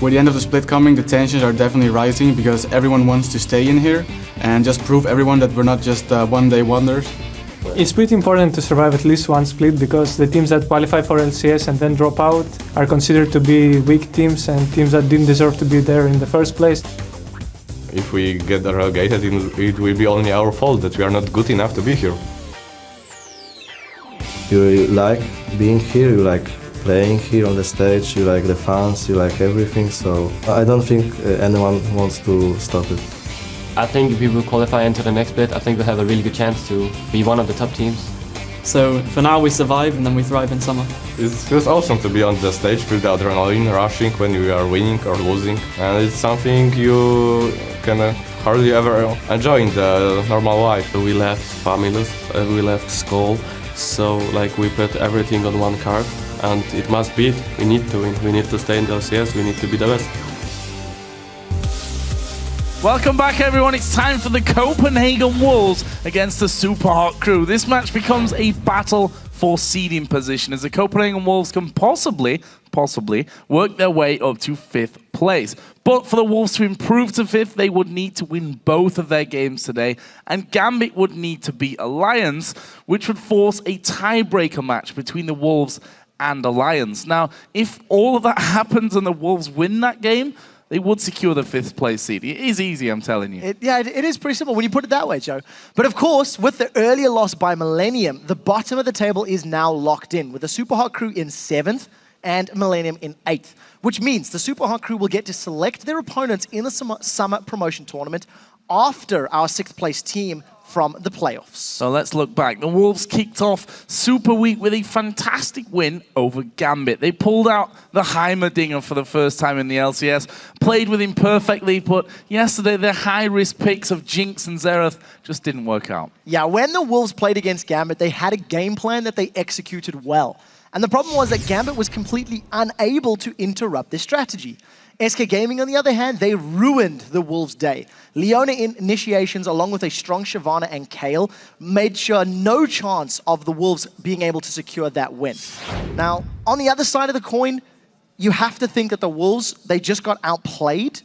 With the end of the split coming, the tensions are definitely rising because everyone wants to stay in here and just prove everyone that we're not just one-day wonders. It's pretty important to survive at least one split because the teams that qualify for LCS and then drop out are considered to be weak teams and teams that didn't deserve to be there in the first place. If we get relegated, it will be only our fault that we are not good enough to be here. You like being here, you like playing here on the stage, you like the fans, you like everything, so I don't think anyone wants to stop it. I think if we will qualify into the next split, I think we'll have a really good chance to be one of the top teams. So for now we survive and then we thrive in summer. It feels awesome to be on the stage, feel the adrenaline rushing when you are winning or losing, and it's something you can hardly ever enjoy in the normal life. We left families, we left school, so like we put everything on one card, and it must be it. We need to win, we need to stay in the LCS, we need to be the best. Welcome back, everyone. It's time for the Copenhagen Wolves against the Super Hot Crew. This match becomes a battle for seeding position as the Copenhagen Wolves can possibly work their way up to 5th place. But for the Wolves to improve to 5th, they would need to win both of their games today, and Gambit would need to beat Alliance, which would force a tiebreaker match between the Wolves and Alliance. Now, if all of that happens and the Wolves win that game, they would secure the 5th place seed. It is easy, I'm telling you. It is pretty simple when you put it that way, Joe. But of course, with the earlier loss by Millennium, the bottom of the table is now locked in, with the Super Hot Crew in 7th and Millennium in 8th, which means the Super Hot Crew will get to select their opponents in the summer promotion tournament after our 6th place team from the playoffs. So let's look back. The Wolves kicked off Super Week with a fantastic win over Gambit. They pulled out the Heimerdinger for the first time in the LCS, played with him perfectly, but yesterday their high-risk picks of Jinx and Xerath just didn't work out. Yeah, when the Wolves played against Gambit, they had a game plan that they executed well. And the problem was that Gambit was completely unable to interrupt their strategy. SK Gaming, on the other hand, they ruined the Wolves' day. Leona in initiations, along with a strong Shyvana and Kayle, made sure no chance of the Wolves being able to secure that win. Now, on the other side of the coin, you have to think that the Wolves, they just got outplayed,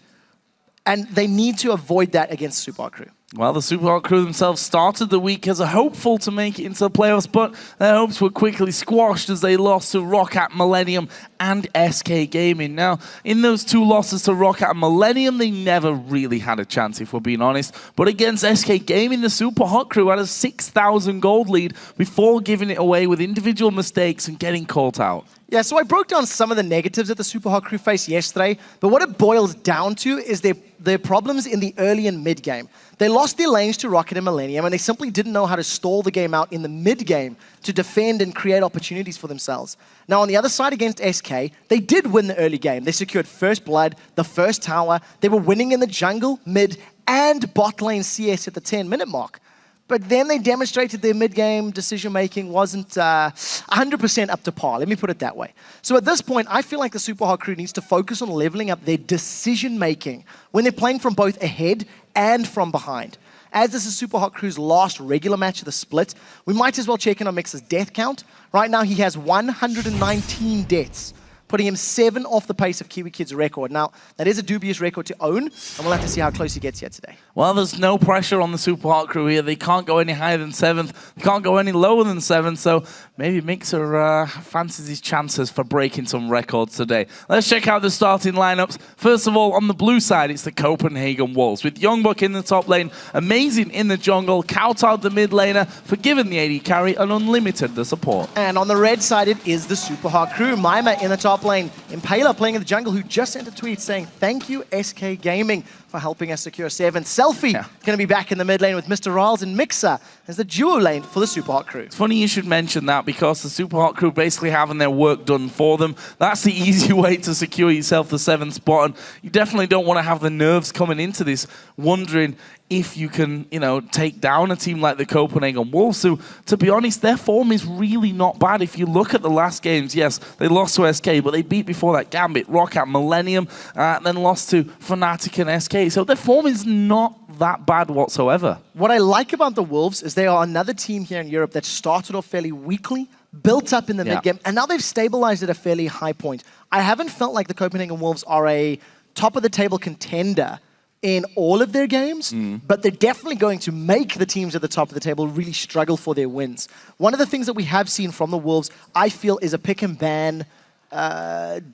and they need to avoid that against Super Hot Crew. Well, the Super Hot Crew themselves started the week as a hopeful to make it into the playoffs, but their hopes were quickly squashed as they lost to Roccat, Millennium, and SK Gaming. Now, in those two losses to Roccat and Millennium, they never really had a chance, if we're being honest. But against SK Gaming, the Super Hot Crew had a 6,000 gold lead before giving it away with individual mistakes and getting caught out. Yeah, so I broke down some of the negatives that the Super Hot Crew faced yesterday, but what it boils down to is their problems in the early and mid game. They lost their lanes to Roccat and Millennium, and they simply didn't know how to stall the game out in the mid game to defend and create opportunities for themselves. Now, on the other side against SK, they did win the early game. They secured first blood, the first tower. They were winning in the jungle, mid, and bot lane CS at the 10-minute mark. But then they demonstrated their mid-game decision-making wasn't 100% up to par. Let me put it that way. So at this point, I feel like the Super Hot Crew needs to focus on leveling up their decision-making when they're playing from both ahead and from behind. As this is Super Hot Crew's last regular match of the split, we might as well check in on Mix's death count. Right now, he has 119 deaths, putting him 7 off the pace of Kiwi Kid's record. Now, that is a dubious record to own, and we'll have to see how close he gets here today. Well, there's no pressure on the Super Hot Crew here. They can't go any higher than 7th. They can't go any lower than 7th, so maybe Mixer fancies his chances for breaking some records today. Let's check out the starting lineups. First of all, on the blue side, it's the Copenhagen Wolves, with YoungBuck in the top lane, Amazing in the jungle, cowTard the mid laner, Forgiven the AD carry, and Unlimited the support. And on the red side, it is the Super Hot Crew. Mimer in the top lane, Impaler playing in the jungle, who just sent a tweet saying, "Thank you, SK Gaming, for helping us secure 7th. SELFIE going to be back in the mid lane with MrRalleZ and Mixer as the duo lane for the Super Hot Crew." It's funny you should mention that because the Super Hot Crew basically having their work done for them. That's the easy way to secure yourself the 7th spot, and you definitely don't want to have the nerves coming into this wondering if you can, take down a team like the Copenhagen Wolves, who, to be honest, their form is really not bad. If you look at the last games, yes, they lost to SK, but they beat before that Gambit, Roccat, Millennium, then lost to Fnatic and SK. So their form is not that bad whatsoever. What I like about the Wolves is they are another team here in Europe that started off fairly weakly, built up in the mid-game, and now they've stabilized at a fairly high point. I haven't felt like the Copenhagen Wolves are a top-of-the-table contender in all of their games, but they're definitely going to make the teams at the top of the table really struggle for their wins. One of the things that we have seen from the Wolves, I feel, is a pick and ban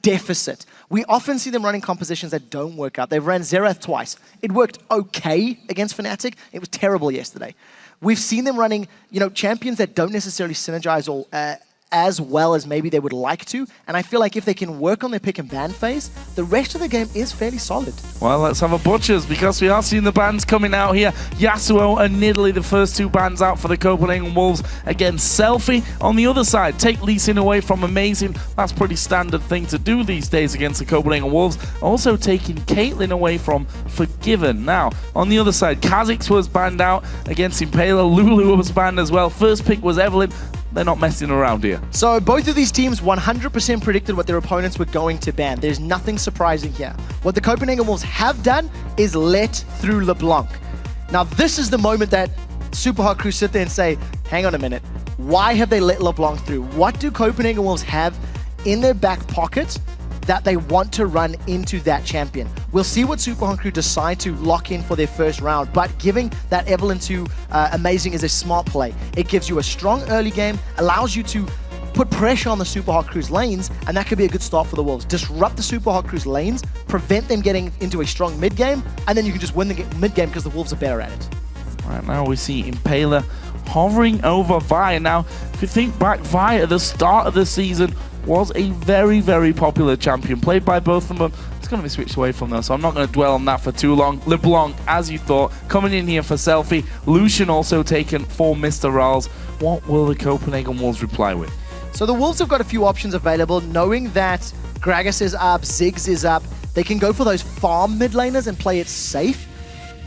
deficit. We often see them running compositions that don't work out. They've ran Xerath twice. It worked okay against Fnatic. It was terrible yesterday. We've seen them running, champions that don't necessarily synergize all as well as maybe they would like to. And I feel like if they can work on their pick and ban phase, the rest of the game is fairly solid. Well, let's have a butchers because we are seeing the bans coming out here. Yasuo and Nidalee, the first two bans out for the Copenhagen Wolves against SELFIE. On the other side, take Lucian away from Amazing. That's pretty standard thing to do these days against the Copenhagen Wolves. Also taking Caitlyn away from Forgiven. Now, on the other side, Kha'Zix was banned out against Impaler. Lulu was banned as well. First pick was Evelynn. They're not messing around here. So both of these teams 100% predicted what their opponents were going to ban. There's nothing surprising here. What the Copenhagen Wolves have done is let through Leblanc. Now this is the moment that Super Hot Crew sit there and say, hang on a minute, why have they let Leblanc through? What do Copenhagen Wolves have in their back pocket that they want to run into that champion? We'll see what Super Hot Crew decide to lock in for their first round, but giving that Evelynn to Amazing is a smart play. It gives you a strong early game, allows you to put pressure on the Super Hot Crew's lanes, and that could be a good start for the Wolves. Disrupt the Super Hot Crew's lanes, prevent them getting into a strong mid game, and then you can just win the mid game because the Wolves are better at it. Right now we see Impaler hovering over Vi. Now, if you think back, Vi at the start of the season was a very, very popular champion, played by both of them. It's going to be switched away from them, so I'm not going to dwell on that for too long. Leblanc, as you thought, coming in here for SELFIE. Lucian also taken for MrRalleZ. What will the Copenhagen Wolves reply with? So the Wolves have got a few options available, knowing that Gragas is up, Ziggs is up. They can go for those farm mid laners and play it safe.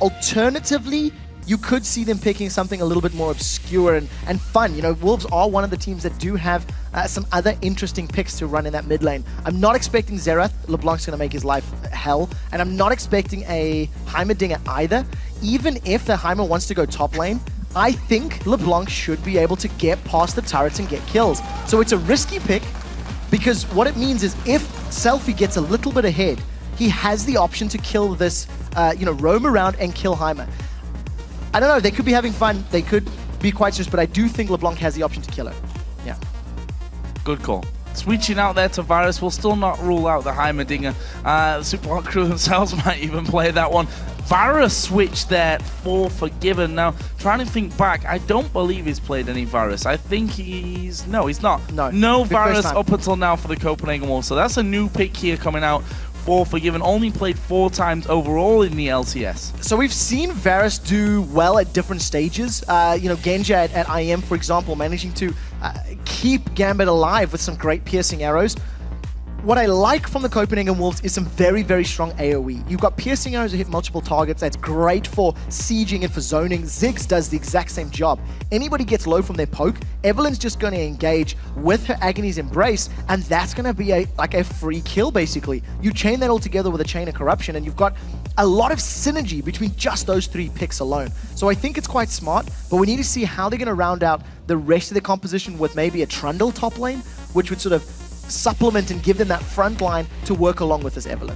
Alternatively, you could see them picking something a little bit more obscure and fun. Wolves are one of the teams that do have some other interesting picks to run in that mid lane. I'm not expecting Xerath. LeBlanc's going to make his life hell. And I'm not expecting a Heimerdinger either. Even if the Heimer wants to go top lane, I think Leblanc should be able to get past the turrets and get kills. So it's a risky pick because what it means is if SELFIE gets a little bit ahead, he has the option to kill this, roam around and kill Heimer. I don't know, they could be having fun, they could be quite serious, but I do think Leblanc has the option to kill her. Yeah. Good call. Switching out there to Varus, we'll still not rule out the Heimerdinger. Super Hot Crew themselves might even play that one. Varus switched there for Forgiven. Now, trying to think back, I don't believe he's played any Varus. I think no, he's not. No Varus up until now for the Copenhagen Wolves. So that's a new pick here coming out for Forgiven. Only played 4 times overall in the LCS. So we've seen Varus do well at different stages. Genja at IM, for example, managing to keep Gambit alive with some great piercing arrows. What I like from the Copenhagen Wolves is some very, very strong AoE. You've got piercing arrows that hit multiple targets. That's great for sieging and for zoning. Ziggs does the exact same job. Anybody gets low from their poke, Evelynn's just going to engage with her Agony's Embrace, and that's going to be a free kill, basically. You chain that all together with a Chain of Corruption, and you've got a lot of synergy between just those 3 picks alone. So I think it's quite smart, but we need to see how they're going to round out the rest of the composition with maybe a Trundle top lane, which would sort of supplement and give them that front line to work along with this Evelynn.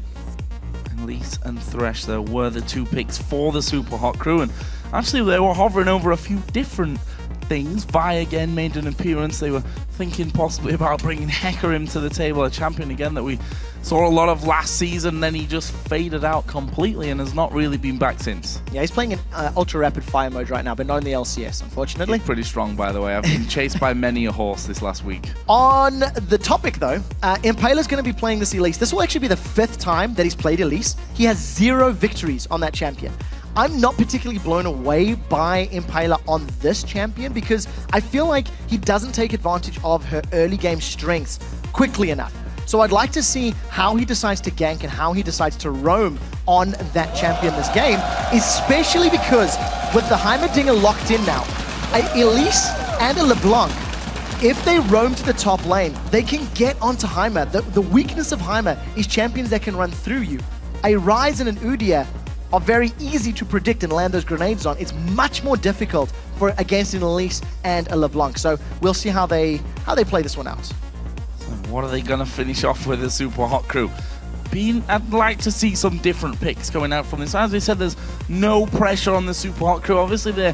Elise and Thresh, though, were the 2 picks for the Super Hot Crew, and actually they were hovering over a few different things. Vi again made an appearance. They were thinking possibly about bringing Hecarim to the table, a champion again that we saw a lot of last season, then he just faded out completely and has not really been back since. Yeah, he's playing in ultra rapid fire mode right now, but not in the LCS, unfortunately. He's pretty strong, by the way. I've been chased by many a horse this last week. On the topic, though, Impaler's going to be playing this Elise. This will actually be the 5th time that he's played Elise. He has 0 victories on that champion. I'm not particularly blown away by Impaler on this champion because I feel like he doesn't take advantage of her early game strengths quickly enough. So I'd like to see how he decides to gank and how he decides to roam on that champion this game, especially because with the Heimerdinger locked in now, Elise and a Leblanc, if they roam to the top lane, they can get onto Heimer. The weakness of Heimer is champions that can run through you. A Ryze and an Udyr are very easy to predict and land those grenades on. It's much more difficult against an Elise and a Leblanc. So we'll see how they play this one out. What are they going to finish off with, the Super Hot Crew? I'd like to see some different picks coming out from this. As we said, there's no pressure on the Super Hot Crew. Obviously, they're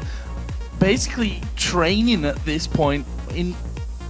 basically training at this point in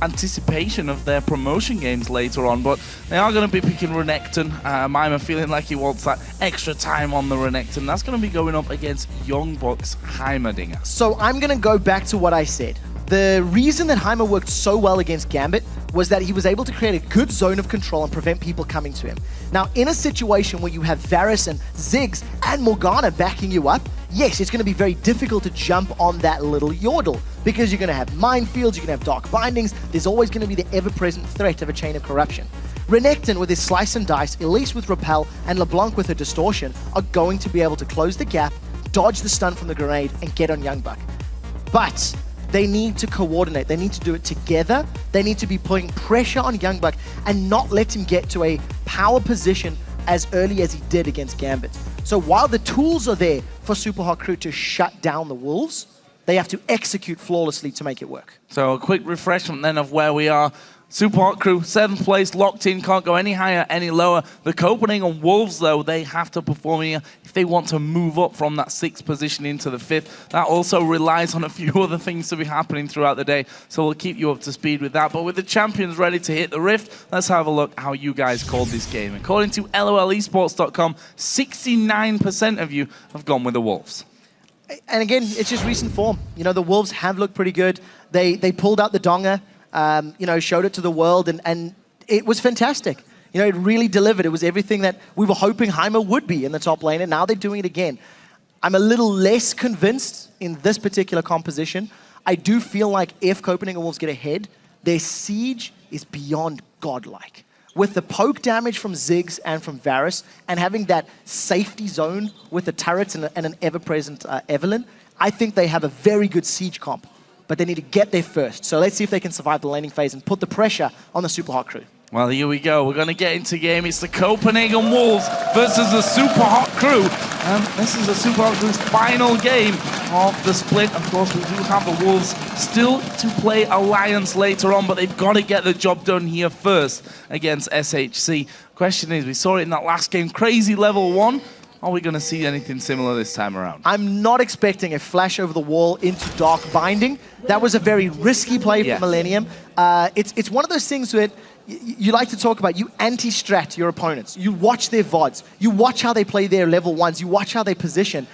anticipation of their promotion games later on, but they are going to be picking Renekton. Mimer feeling like he wants that extra time on the Renekton. That's going to be going up against YoungBuck's Heimerdinger. So I'm going to go back to what I said. The reason that Heimer worked so well against Gambit was that he was able to create a good zone of control and prevent people coming to him. Now, in a situation where you have Varus and Ziggs and Morgana backing you up, yes, it's going to be very difficult to jump on that little Yordle because you're going to have minefields, you're going to have dark bindings, there's always going to be the ever-present threat of a chain of corruption. Renekton with his slice and dice, Elise with repel, and Leblanc with her distortion are going to be able to close the gap, dodge the stun from the grenade, and get on YoungBuck. But they need to coordinate. They need to do it together. They need to be putting pressure on YoungBuck and not let him get to a power position as early as he did against Gambit. So while the tools are there for Super Hot Crew to shut down the Wolves, they have to execute flawlessly to make it work. So a quick refreshment then of where we are. Super Hot Crew, 7th place, locked in, can't go any higher, any lower. The Copenhagen Wolves, though, they have to perform here if they want to move up from that 6th position into the 5th. That also relies on a few other things to be happening throughout the day, so we'll keep you up to speed with that. But with the champions ready to hit the rift, let's have a look how you guys called this game. According to LOLesports.com, 69% of you have gone with the Wolves. And again, it's just recent form. You know, the Wolves have looked pretty good. They pulled out the Donger. You know, showed it to the world, and it was fantastic. You know, it really delivered. It was everything that we were hoping Heimer would be in the top lane, and now they're doing it again. I'm a little less convinced in this particular composition. I do feel like if Copenhagen Wolves get ahead, their siege is beyond godlike. With the poke damage from Ziggs and from Varus, and having that safety zone with the turrets and an ever-present Evelynn, I think they have a very good siege comp. But they need to get there first. So let's see if they can survive the laning phase and put the pressure on the Super Hot Crew. Well, here we go. We're going to get into game. It's the Copenhagen Wolves versus the Super Hot Crew. And this is the Super Hot Crew's final game of the split. Of course, we do have the Wolves still to play Alliance later on, but they've got to get the job done here first against SHC. Question is, we saw it in that last game, crazy level 1. Are we going to see anything similar this time around? I'm not expecting a flash over the wall into Dark Binding. That was a very risky play for Millennium. It's one of those things that you like to talk about. You anti-strat your opponents. You watch their VODs. You watch how they play their level 1s. You watch how they position.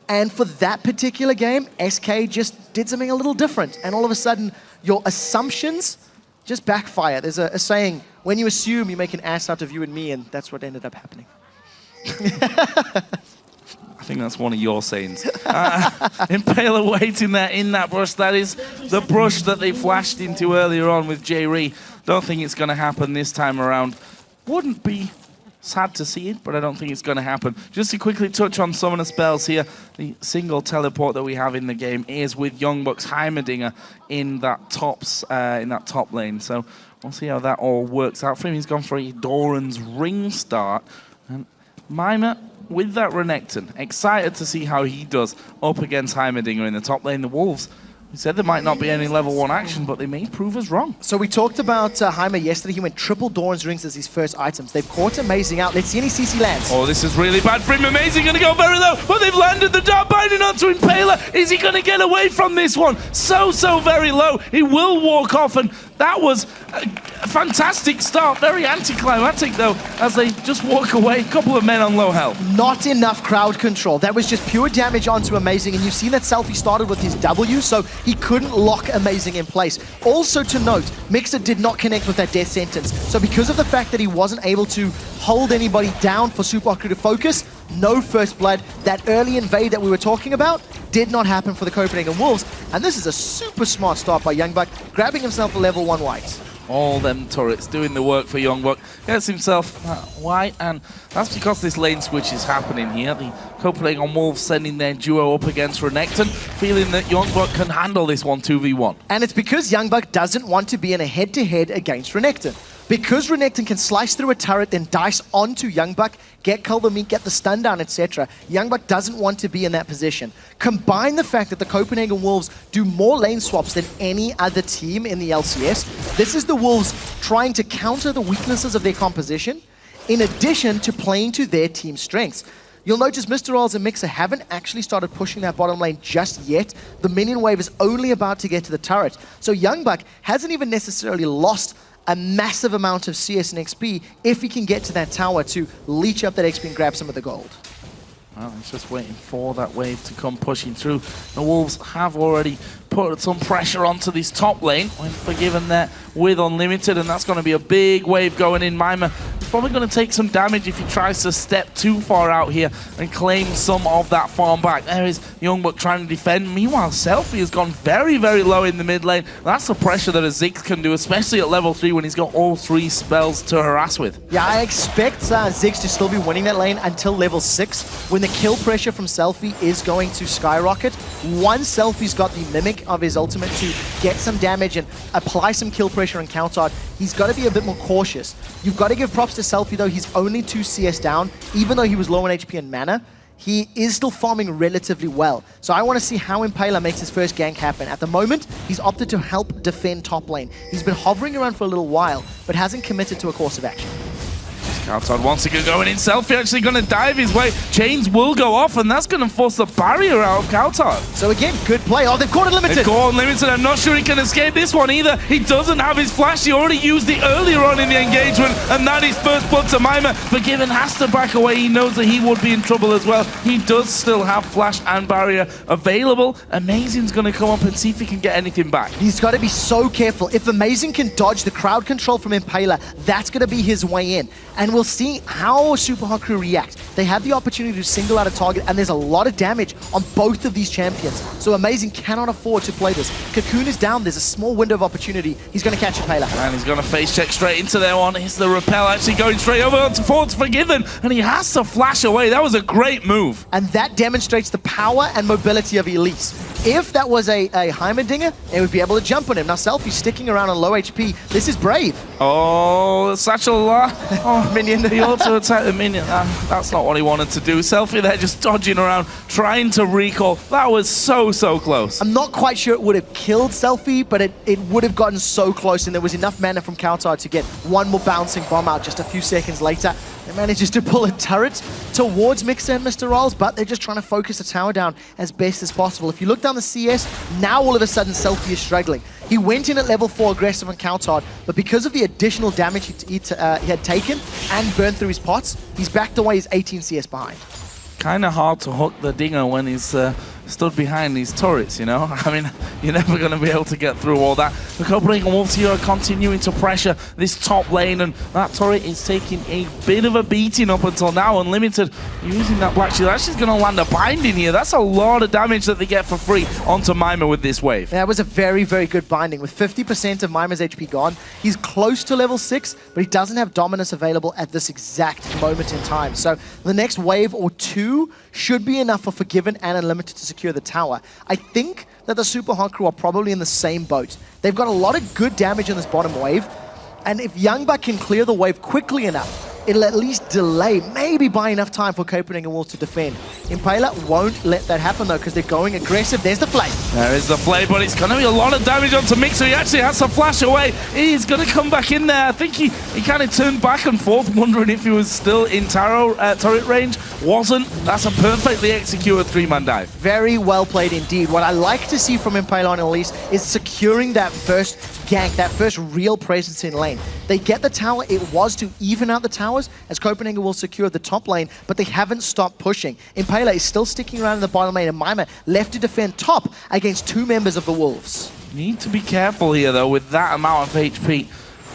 And for that particular game, SK just did something a little different. And all of a sudden, your assumptions just backfire. There's a saying, when you assume, you make an ass out of you and me, and that's what ended up happening. I think that's one of your sayings. Impaler waiting there in that brush. That is the brush that they flashed into earlier on with J-Ree. Don't think it's going to happen this time around. Wouldn't be sad to see it, but I don't think it's going to happen. Just to quickly touch on some of the spells here, the single teleport that we have in the game is with YoungBuck's Heimerdinger in that top lane. So we'll see how that all works out for him. He's gone for a Doran's ring start. And Mimer with that Renekton, excited to see how he does up against Heimerdinger in the top lane. The Wolves, we said there might not be any level 1 action, but they may prove us wrong. So we talked about Heimer yesterday. He went triple Doran's rings as his first items. They've caught Amazing out. Let's see any CC lands. Oh, this is really bad for him. Amazing going to go very low, but they've landed the Dark Binding onto Impaler. Is he going to get away from this one? So very low. He will walk off, and that was a fantastic start. Very anticlimactic, though, as they just walk away. A couple of men on low health. Not enough crowd control. That was just pure damage onto Amazing, and you've seen that SELFIE started with his W, so he couldn't lock Amazing in place. Also to note, Mixer did not connect with that death sentence. So because of the fact that he wasn't able to hold anybody down for Super Hot Crew to focus, no first blood. That early invade that we were talking about did not happen for the Copenhagen Wolves. And this is a super smart start by YoungBuck, grabbing himself a level 1 white. All them turrets doing the work for YoungBuck. Gets himself white, and that's because this lane switch is happening here. The Copenhagen Wolves sending their duo up against Renekton, feeling that YoungBuck can handle this one 2v1. And it's because YoungBuck doesn't want to be in a head-to-head against Renekton. Because Renekton can slice through a turret, then dice onto YoungBuck, get Cull the Meat, get the stun down, etc. YoungBuck doesn't want to be in that position. Combine the fact that the Copenhagen Wolves do more lane swaps than any other team in the LCS. This is the Wolves trying to counter the weaknesses of their composition, in addition to playing to their team's strengths. You'll notice MrRalleZ and Mixer haven't actually started pushing that bottom lane just yet. The minion wave is only about to get to the turret. So YoungBuck hasn't even necessarily lost a massive amount of CS and XP if he can get to that tower to leech up that XP and grab some of the gold. Well, he's just waiting for that wave to come pushing through. The Wolves have already put some pressure onto this top lane when Forgiven there with Unlimited, and that's going to be a big wave going in. Mimer is probably going to take some damage if he tries to step too far out here and claim some of that farm back. There is YoungBuck trying to defend. Meanwhile, SELFIE has gone very, very low in the mid lane. That's the pressure that a Ziggs can do, especially at level 3 when he's got all 3 spells to harass with. Yeah, I expect Ziggs to still be winning that lane until level 6, when the kill pressure from SELFIE is going to skyrocket. Once SELFIE's got the Mimic of his ultimate to get some damage and apply some kill pressure on cowTard, he's got to be a bit more cautious. You've got to give props to SELFIE though, he's only 2 CS down. Even though he was low on HP and mana, he is still farming relatively well. So I want to see how Impaler makes his first gank happen. At the moment, he's opted to help defend top lane. He's been hovering around for a little while, but hasn't committed to a course of action. cowTard once again going in. SELFIE actually going to dive his way. Chains will go off, and that's going to force the barrier out of cowTard. So again, good play. Oh, they've caught Unlimited. They've caught Unlimited. I'm not sure he can escape this one either. He doesn't have his flash. He already used it earlier on in the engagement, and that is first blood to Mimer. Forgiven has to back away. He knows that he would be in trouble as well. He does still have flash and barrier available. Amazing's going to come up and see if he can get anything back. He's got to be so careful. If Amazing can dodge the crowd control from Impaler, that's going to be his way in. And we'll see how Super Hot Crew react. They have the opportunity to single out a target, and there's a lot of damage on both of these champions. So Amazing cannot afford to play this. Cocoon is down. There's a small window of opportunity. He's going to catch Impaler. And he's going to face check straight into their one. Here's the repel actually going straight over to forwards Forgiven, and he has to flash away. That was a great move. And that demonstrates the power and mobility of Elise. If that was a Heimerdinger, they would be able to jump on him. Now SELFIE sticking around on low HP. This is brave. Oh, Satchel. Oh, minion. He also attacked the minion. That's not what he wanted to do. SELFIE there just dodging around, trying to recall. That was so close. I'm not quite sure it would have killed SELFIE, but it would have gotten so close, and there was enough mana from cowTard to get one more bouncing bomb out just a few seconds later. It manages to pull a turret towards Mixer and MrRalleZ, but they're just trying to focus the tower down as best as possible. If you look down the CS, now all of a sudden SELFIE is struggling. He went in at level 4 aggressive on cowTard, but because of the additional damage he had taken and burned through his pots, he's backed away. He's 18 CS behind. Kind of hard to hook the dinger when he's stood behind these turrets, you know? I mean, you're never going to be able to get through all that. The Copenhagen Wolves here are continuing to pressure this top lane, and that turret is taking a bit of a beating up until now. Unlimited using that black shield. Actually going to land a binding here. That's a lot of damage that they get for free onto Mimer with this wave. That was a very good binding. With 50% of Mimer's HP gone, he's close to level 6, but he doesn't have dominance available at this exact moment in time. So the next wave or 2 should be enough for Forgiven and Unlimited to secure the tower. I think that the Super Hot Crew are probably in the same boat. They've got a lot of good damage in this bottom wave, and if YoungBuck can clear the wave quickly enough, it'll at least delay, maybe buy enough time for Copenhagen Wolves to defend. Impaler won't let that happen though, because they're going aggressive. There's the flame. There is the flame, but it's going to be a lot of damage onto Mixer. He actually has to flash away. He's going to come back in there. I think he kind of turned back and forth, wondering if he was still in turret range. Wasn't. That's a perfectly executed 3-man dive. Very well played indeed. What I like to see from Impaler and Elise is securing that first gank, that first real presence in lane. They get the tower. It was to even out the towers as Copenhagen will secure the top lane, but they haven't stopped pushing. Impaler is still sticking around in the bottom lane, and Mimer left to defend top against 2 members of the Wolves. Need to be careful here though with that amount of HP.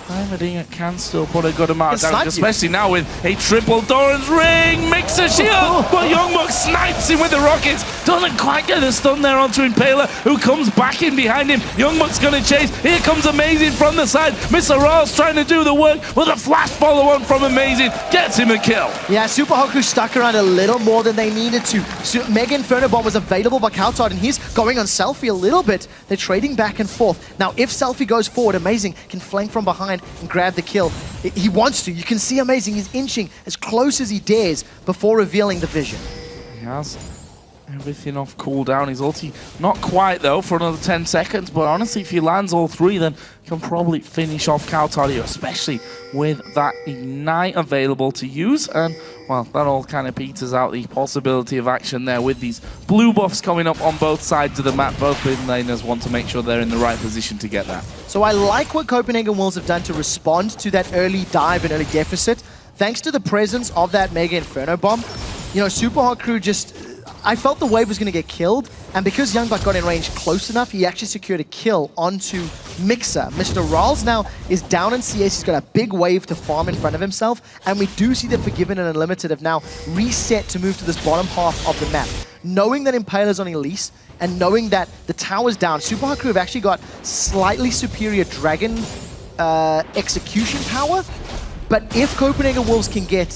Heimerdinger can still put a good amount of damage, especially now with a triple Doran's ring. Mixer shield, but YoungBuck snipes him with the rockets. Doesn't quite get the stun there onto Impaler, who comes back in behind him. YoungBuck's going to chase. Here comes Amazing from the side. MrRalleZ trying to do the work with a flash follow-on from Amazing. Gets him a kill. Yeah, Super Haku stuck around a little more than they needed to. Mega Inferno Bomb was available by cowTard, and he's going on SELFIE a little bit. They're trading back and forth. Now, if SELFIE goes forward, Amazing can flank from behind and grab the kill. He wants to. You can see Amazing. He's inching as close as he dares before revealing the vision. He has everything off cooldown. His ulti, not quite though, for another 10 seconds, but honestly, if he lands all three, then he can probably finish off cowTard here, especially with that Ignite available to use. And, well, that all kind of peters out the possibility of action there with these blue buffs coming up on both sides of the map. Both mid laners want to make sure they're in the right position to get that. So I like what Copenhagen Wolves have done to respond to that early dive and early deficit. Thanks to the presence of that Mega Inferno Bomb, you know, Super Hot Crew just... I felt the wave was going to get killed, and because YoungBuck got in range close enough, he actually secured a kill onto Mixer. MrRalleZ now is down in CS. He's got a big wave to farm in front of himself, and we do see that Forgiven and Unlimited have now reset to move to this bottom half of the map. Knowing that Impaler's on Elise, and knowing that the tower's down, Super Hot Crew have actually got slightly superior Dragon execution power, but if Copenhagen Wolves can get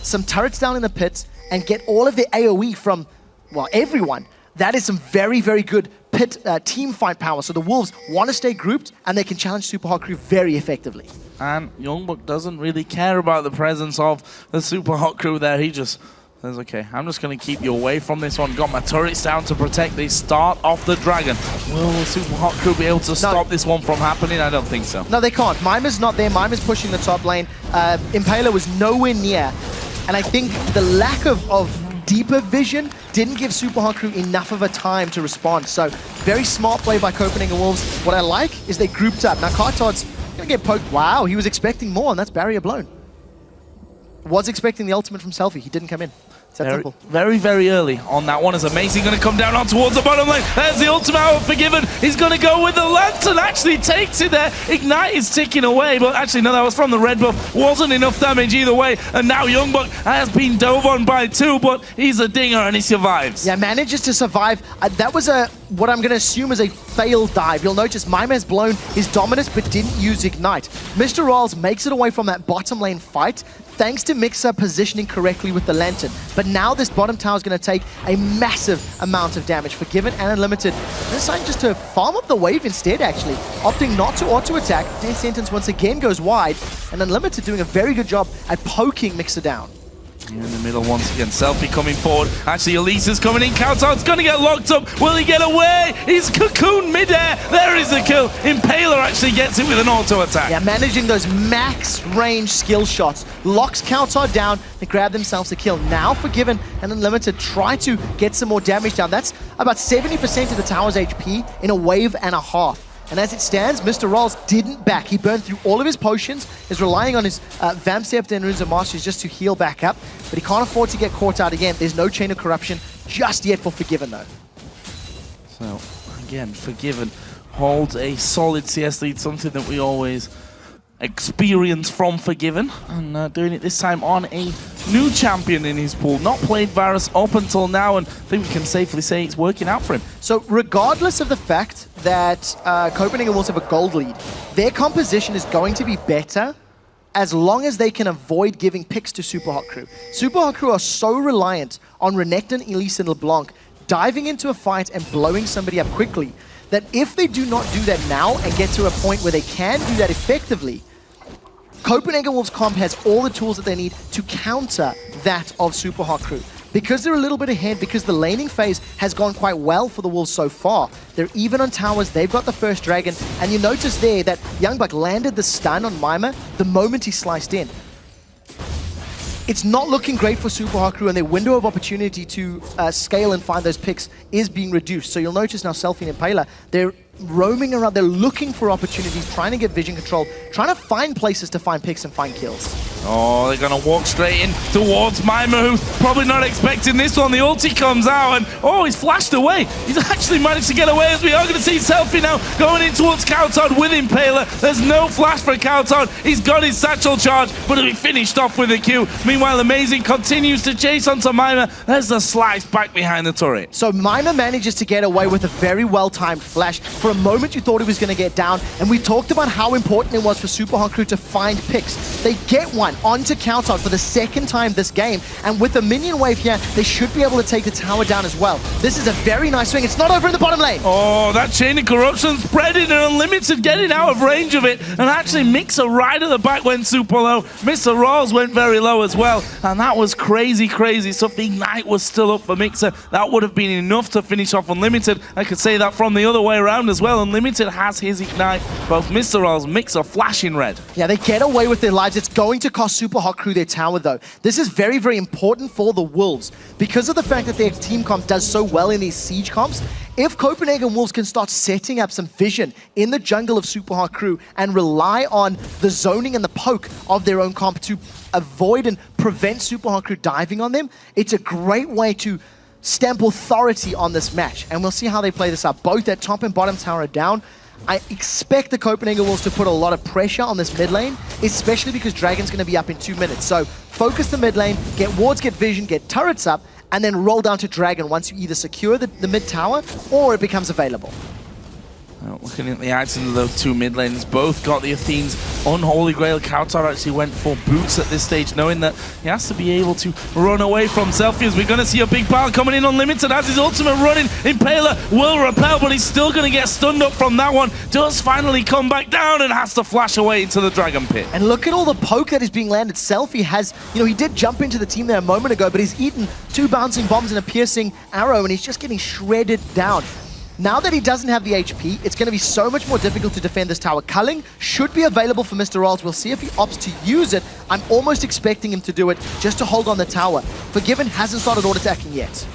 some turrets down in the pits and get all of the AoE from, well, everyone, that is some very, very good pit team fight power. So the Wolves want to stay grouped, and they can challenge Super Hot Crew very effectively. And YoungBuck doesn't really care about the presence of the Super Hot Crew there. He just says, okay, I'm just going to keep you away from this one. Got my turrets down to protect the start of the Dragon. Will the Super Hot Crew be able to stop this one from happening? I don't think so. No, they can't. Mimer's not there. Mimer's pushing the top lane. Impaler was nowhere near. And I think the lack of deeper vision didn't give Super Hot Crew enough of a time to respond. So very smart play by Copenhagen Wolves. What I like is they grouped up. Now cowTard's going to get poked. Wow, he was expecting more, and that's barrier blown. Was expecting the ultimate from SELFIE. He didn't come in. Very, very, very early on that one. Is Amazing going to come down on towards the bottom lane? There's the ultimate out of Forgiven. He's going to go with the Lantern. Actually takes it there. Ignite is ticking away, but actually no, that was from the red buff. Wasn't enough damage either way. And now YoungBuck has been dove on by two, but he's a dinger and he survives. Yeah, manages to survive. That was what I'm going to assume is a failed dive. You'll notice Mimer has blown his dominance but didn't use Ignite. MrRalleZ makes it away from that bottom lane fight thanks to Mixer positioning correctly with the Lantern. But now this bottom tower is going to take a massive amount of damage. Forgiven and Unlimited deciding just to farm up the wave instead, actually. Opting not to auto-attack. Death Sentence once again goes wide, and Unlimited doing a very good job at poking Mixer down. In the middle once again, SELFIE coming forward. Actually, Elise is coming in. cowTard's going to get locked up. Will he get away? He's cocooned midair. There is the kill. Impaler actually gets it with an auto attack. Yeah, managing those max range skill shots. Locks cowTard down. They grab themselves a kill. Now Forgiven and Unlimited try to get some more damage down. That's about 70% of the tower's HP in a wave and a half. And as it stands, MrRalleZ didn't back. He burned through all of his potions, is relying on his Vamp Scepter and Runes of Masters just to heal back up, but he can't afford to get caught out again. There's no Chain of Corruption just yet for Forgiven, though. So, again, Forgiven holds a solid CS lead, something that we always experience from Forgiven, and doing it this time on a new champion in his pool. Not played Varus up until now, and I think we can safely say it's working out for him. So regardless of the fact that Copenhagen Wolves have a gold lead, their composition is going to be better as long as they can avoid giving picks to Super Hot Crew. Super Hot Crew are so reliant on Renekton, Elise, and Leblanc diving into a fight and blowing somebody up quickly that if they do not do that now and get to a point where they can do that effectively, Copenhagen Wolves comp has all the tools that they need to counter that of Super Hot Crew. Because they're a little bit ahead, because the laning phase has gone quite well for the Wolves so far, they're even on towers, they've got the first dragon, and you notice there that YoungBuck landed the stun on Mimer the moment he sliced in. It's not looking great for Super Hot Crew, and their window of opportunity to scale and find those picks is being reduced. So you'll notice now SELFIE and Impaler, they're roaming around, they're looking for opportunities, trying to get vision control, trying to find places to find picks and find kills. Oh, they're going to walk straight in towards Mimer, who's probably not expecting this one. The ulti comes out, and oh, he's flashed away. He's actually managed to get away, as we are going to see SELFIE now going in towards cowTard with Impaler. There's no flash for cowTard. He's got his satchel charge, but he'll be finished off with a Q. Meanwhile, Amazing continues to chase onto Mimer. There's the slice back behind the turret. So Mimer manages to get away with a very well-timed flash. For a moment, you thought he was going to get down, and we talked about how important it was for Super Hot Crew to find picks. They get one onto cowTard for the second time this game, and with the minion wave here, they should be able to take the tower down as well. This is a very nice swing. It's not over in the bottom lane. Oh, that chain of corruption spreading and Unlimited getting out of range of it, and actually Mixer right at the back went super low. MrRalleZ went very low as well, and that was crazy, crazy. So if the Ignite was still up for Mixer, that would have been enough to finish off Unlimited. I could say that from the other way around as well. Unlimited has his Ignite. Both MrRalleZ, Mixer flashing red. Yeah, they get away with their lives. It's going to cost Super Hot Crew their tower, though. This is very, very important for the Wolves. Because of the fact that their team comp does so well in these siege comps, if Copenhagen Wolves can start setting up some vision in the jungle of Super Hot Crew and rely on the zoning and the poke of their own comp to avoid and prevent Super Hot Crew diving on them, it's a great way to stamp authority on this match. And we'll see how they play this up. Both their top and bottom tower are down. I expect the Copenhagen Wolves to put a lot of pressure on this mid lane, especially because Dragon's going to be up in 2 minutes. So focus the mid lane, get wards, get vision, get turrets up, and then roll down to Dragon once you either secure the mid tower or it becomes available. Looking at the items of those two mid lanes, both got the Athene's unholy grail. cowTard actually went for boots at this stage, knowing that he has to be able to run away from SELFIE. As we're going to see a big pile coming in. Unlimited has his ultimate running. Impaler will repel, but he's still going to get stunned up from that one. Does finally come back down and has to flash away into the Dragon Pit. And look at all the poke that is being landed. SELFIE has, he did jump into the team there a moment ago, but he's eaten 2 bouncing bombs and a piercing arrow, and he's just getting shredded down. Now that he doesn't have the HP, it's going to be so much more difficult to defend this tower. Culling should be available for MrRalleZ. We'll see if he opts to use it. I'm almost expecting him to do it just to hold on the tower. Forgiven hasn't started auto-attacking yet.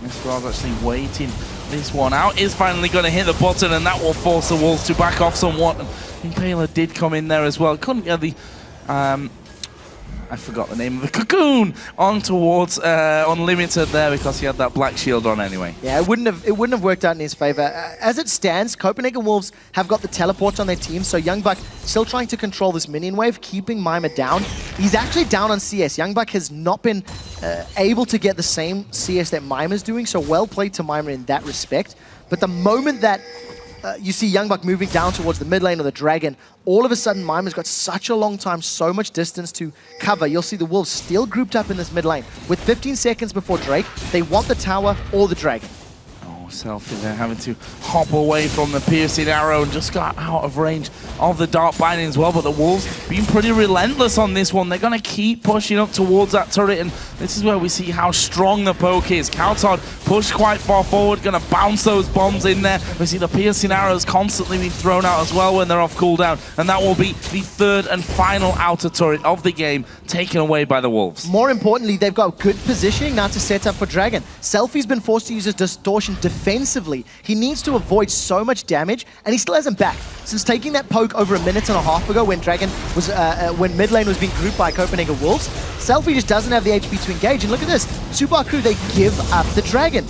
MrRalleZ actually waiting this one out. Is finally going to hit the button, and that will force the Wolves to back off somewhat. Impaler did come in there as well. Couldn't get the... I forgot the name of the cocoon on towards Unlimited there because he had that black shield on anyway. Yeah, it wouldn't have worked out in his favor. As it stands, Copenhagen Wolves have got the teleport on their team, so YoungBuck still trying to control this minion wave, keeping Mimer down. He's actually down on CS. YoungBuck has not been able to get the same CS that Mimer's doing, so well played to Mimer in that respect. But the moment that you see YoungBuck moving down towards the mid lane or the Dragon, all of a sudden Mimer's got such a long time, so much distance to cover. You'll see the Wolves still grouped up in this mid lane. With 15 seconds before Drake, they want the tower or the Dragon. SELFIE there having to hop away from the piercing arrow and just got out of range of the dark binding as well. But the Wolves being pretty relentless on this one. They're going to keep pushing up towards that turret, and this is where we see how strong the poke is. cowTard pushed quite far forward, going to bounce those bombs in there. We see the piercing arrows constantly being thrown out as well when they're off cooldown, and that will be the third and final outer turret of the game taken away by the Wolves. More importantly, they've got good positioning now to set up for Dragon. SELFIE's been forced to use his distortion defensively. He needs to avoid so much damage, and he still hasn't back. Since taking that poke over a minute and a half ago when Dragon was, when mid lane was being grouped by Copenhagen Wolves, SELFIE just doesn't have the HP to engage. And look at this, Super Hot Crew, they give up the Dragon.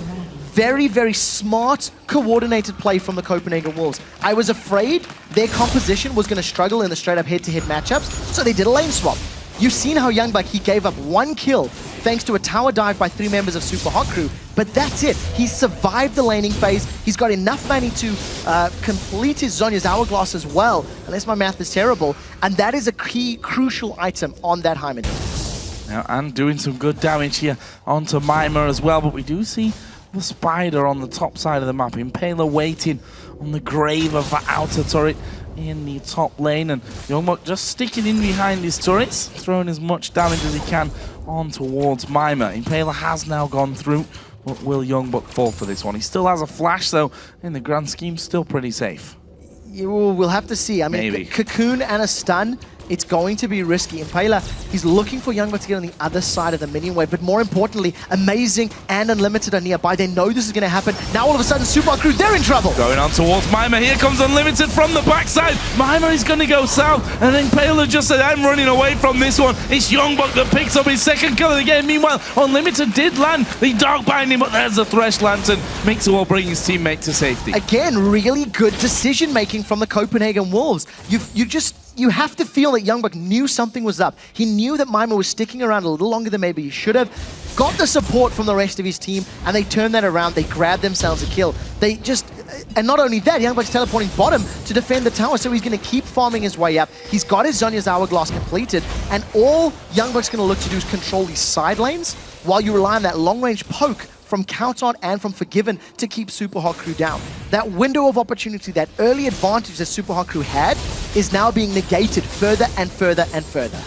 Very, very smart, coordinated play from the Copenhagen Wolves. I was afraid their composition was going to struggle in the straight-up head-to-head matchups, so they did a lane swap. You've seen how YoungBuck, he gave up 1 kill thanks to a tower dive by 3 members of Super Hot Crew, but that's it. He's survived the laning phase. He's got enough money to complete his Zhonya's Hourglass as well, unless my math is terrible, and that is a key, crucial item on that Heimerdinger. Now, and doing some good damage here onto Mimer as well, but we do see the spider on the top side of the map. Impaler waiting on the grave of the outer turret in the top lane, and YoungBuck just sticking in behind his turrets, throwing as much damage as he can on towards Mimer. Impaler has now gone through, but will YoungBuck fall for this one? He still has a flash, so in the grand scheme, still pretty safe. We'll have to see. I mean, Maybe. Cocoon and a stun it's going to be risky. Impaler, he's looking for YoungBuck to get on the other side of the minion wave, but more importantly, Amazing and Unlimited are nearby. They know this is going to happen. Now all of a sudden, Super Hot Crew, they're in trouble. Going on towards Mimer. Here comes Unlimited from the backside. Mimer is going to go south, and then Impaler just said, I'm running away from this one. It's YoungBuck that picks up his second kill of the game. Meanwhile, Unlimited did land the Dark Binding, but there's the Thresh Lantern. Mixer will bring his teammate to safety. Again, really good decision-making from the Copenhagen Wolves. You have to feel that YoungBuck knew something was up. He knew that Mimer was sticking around a little longer than maybe he should have. Got the support from the rest of his team, and they turned that around. They grabbed themselves a kill. And not only that, YoungBuck's teleporting bottom to defend the tower, so he's going to keep farming his way up. He's got his Zhonya's Hourglass completed, and all YoungBuck's going to look to do is control these side lanes while you rely on that long-range poke from cowTard and from Forgiven to keep Super Hot Crew down. That window of opportunity, that early advantage that Super Hot Crew had, is now being negated further and further and further.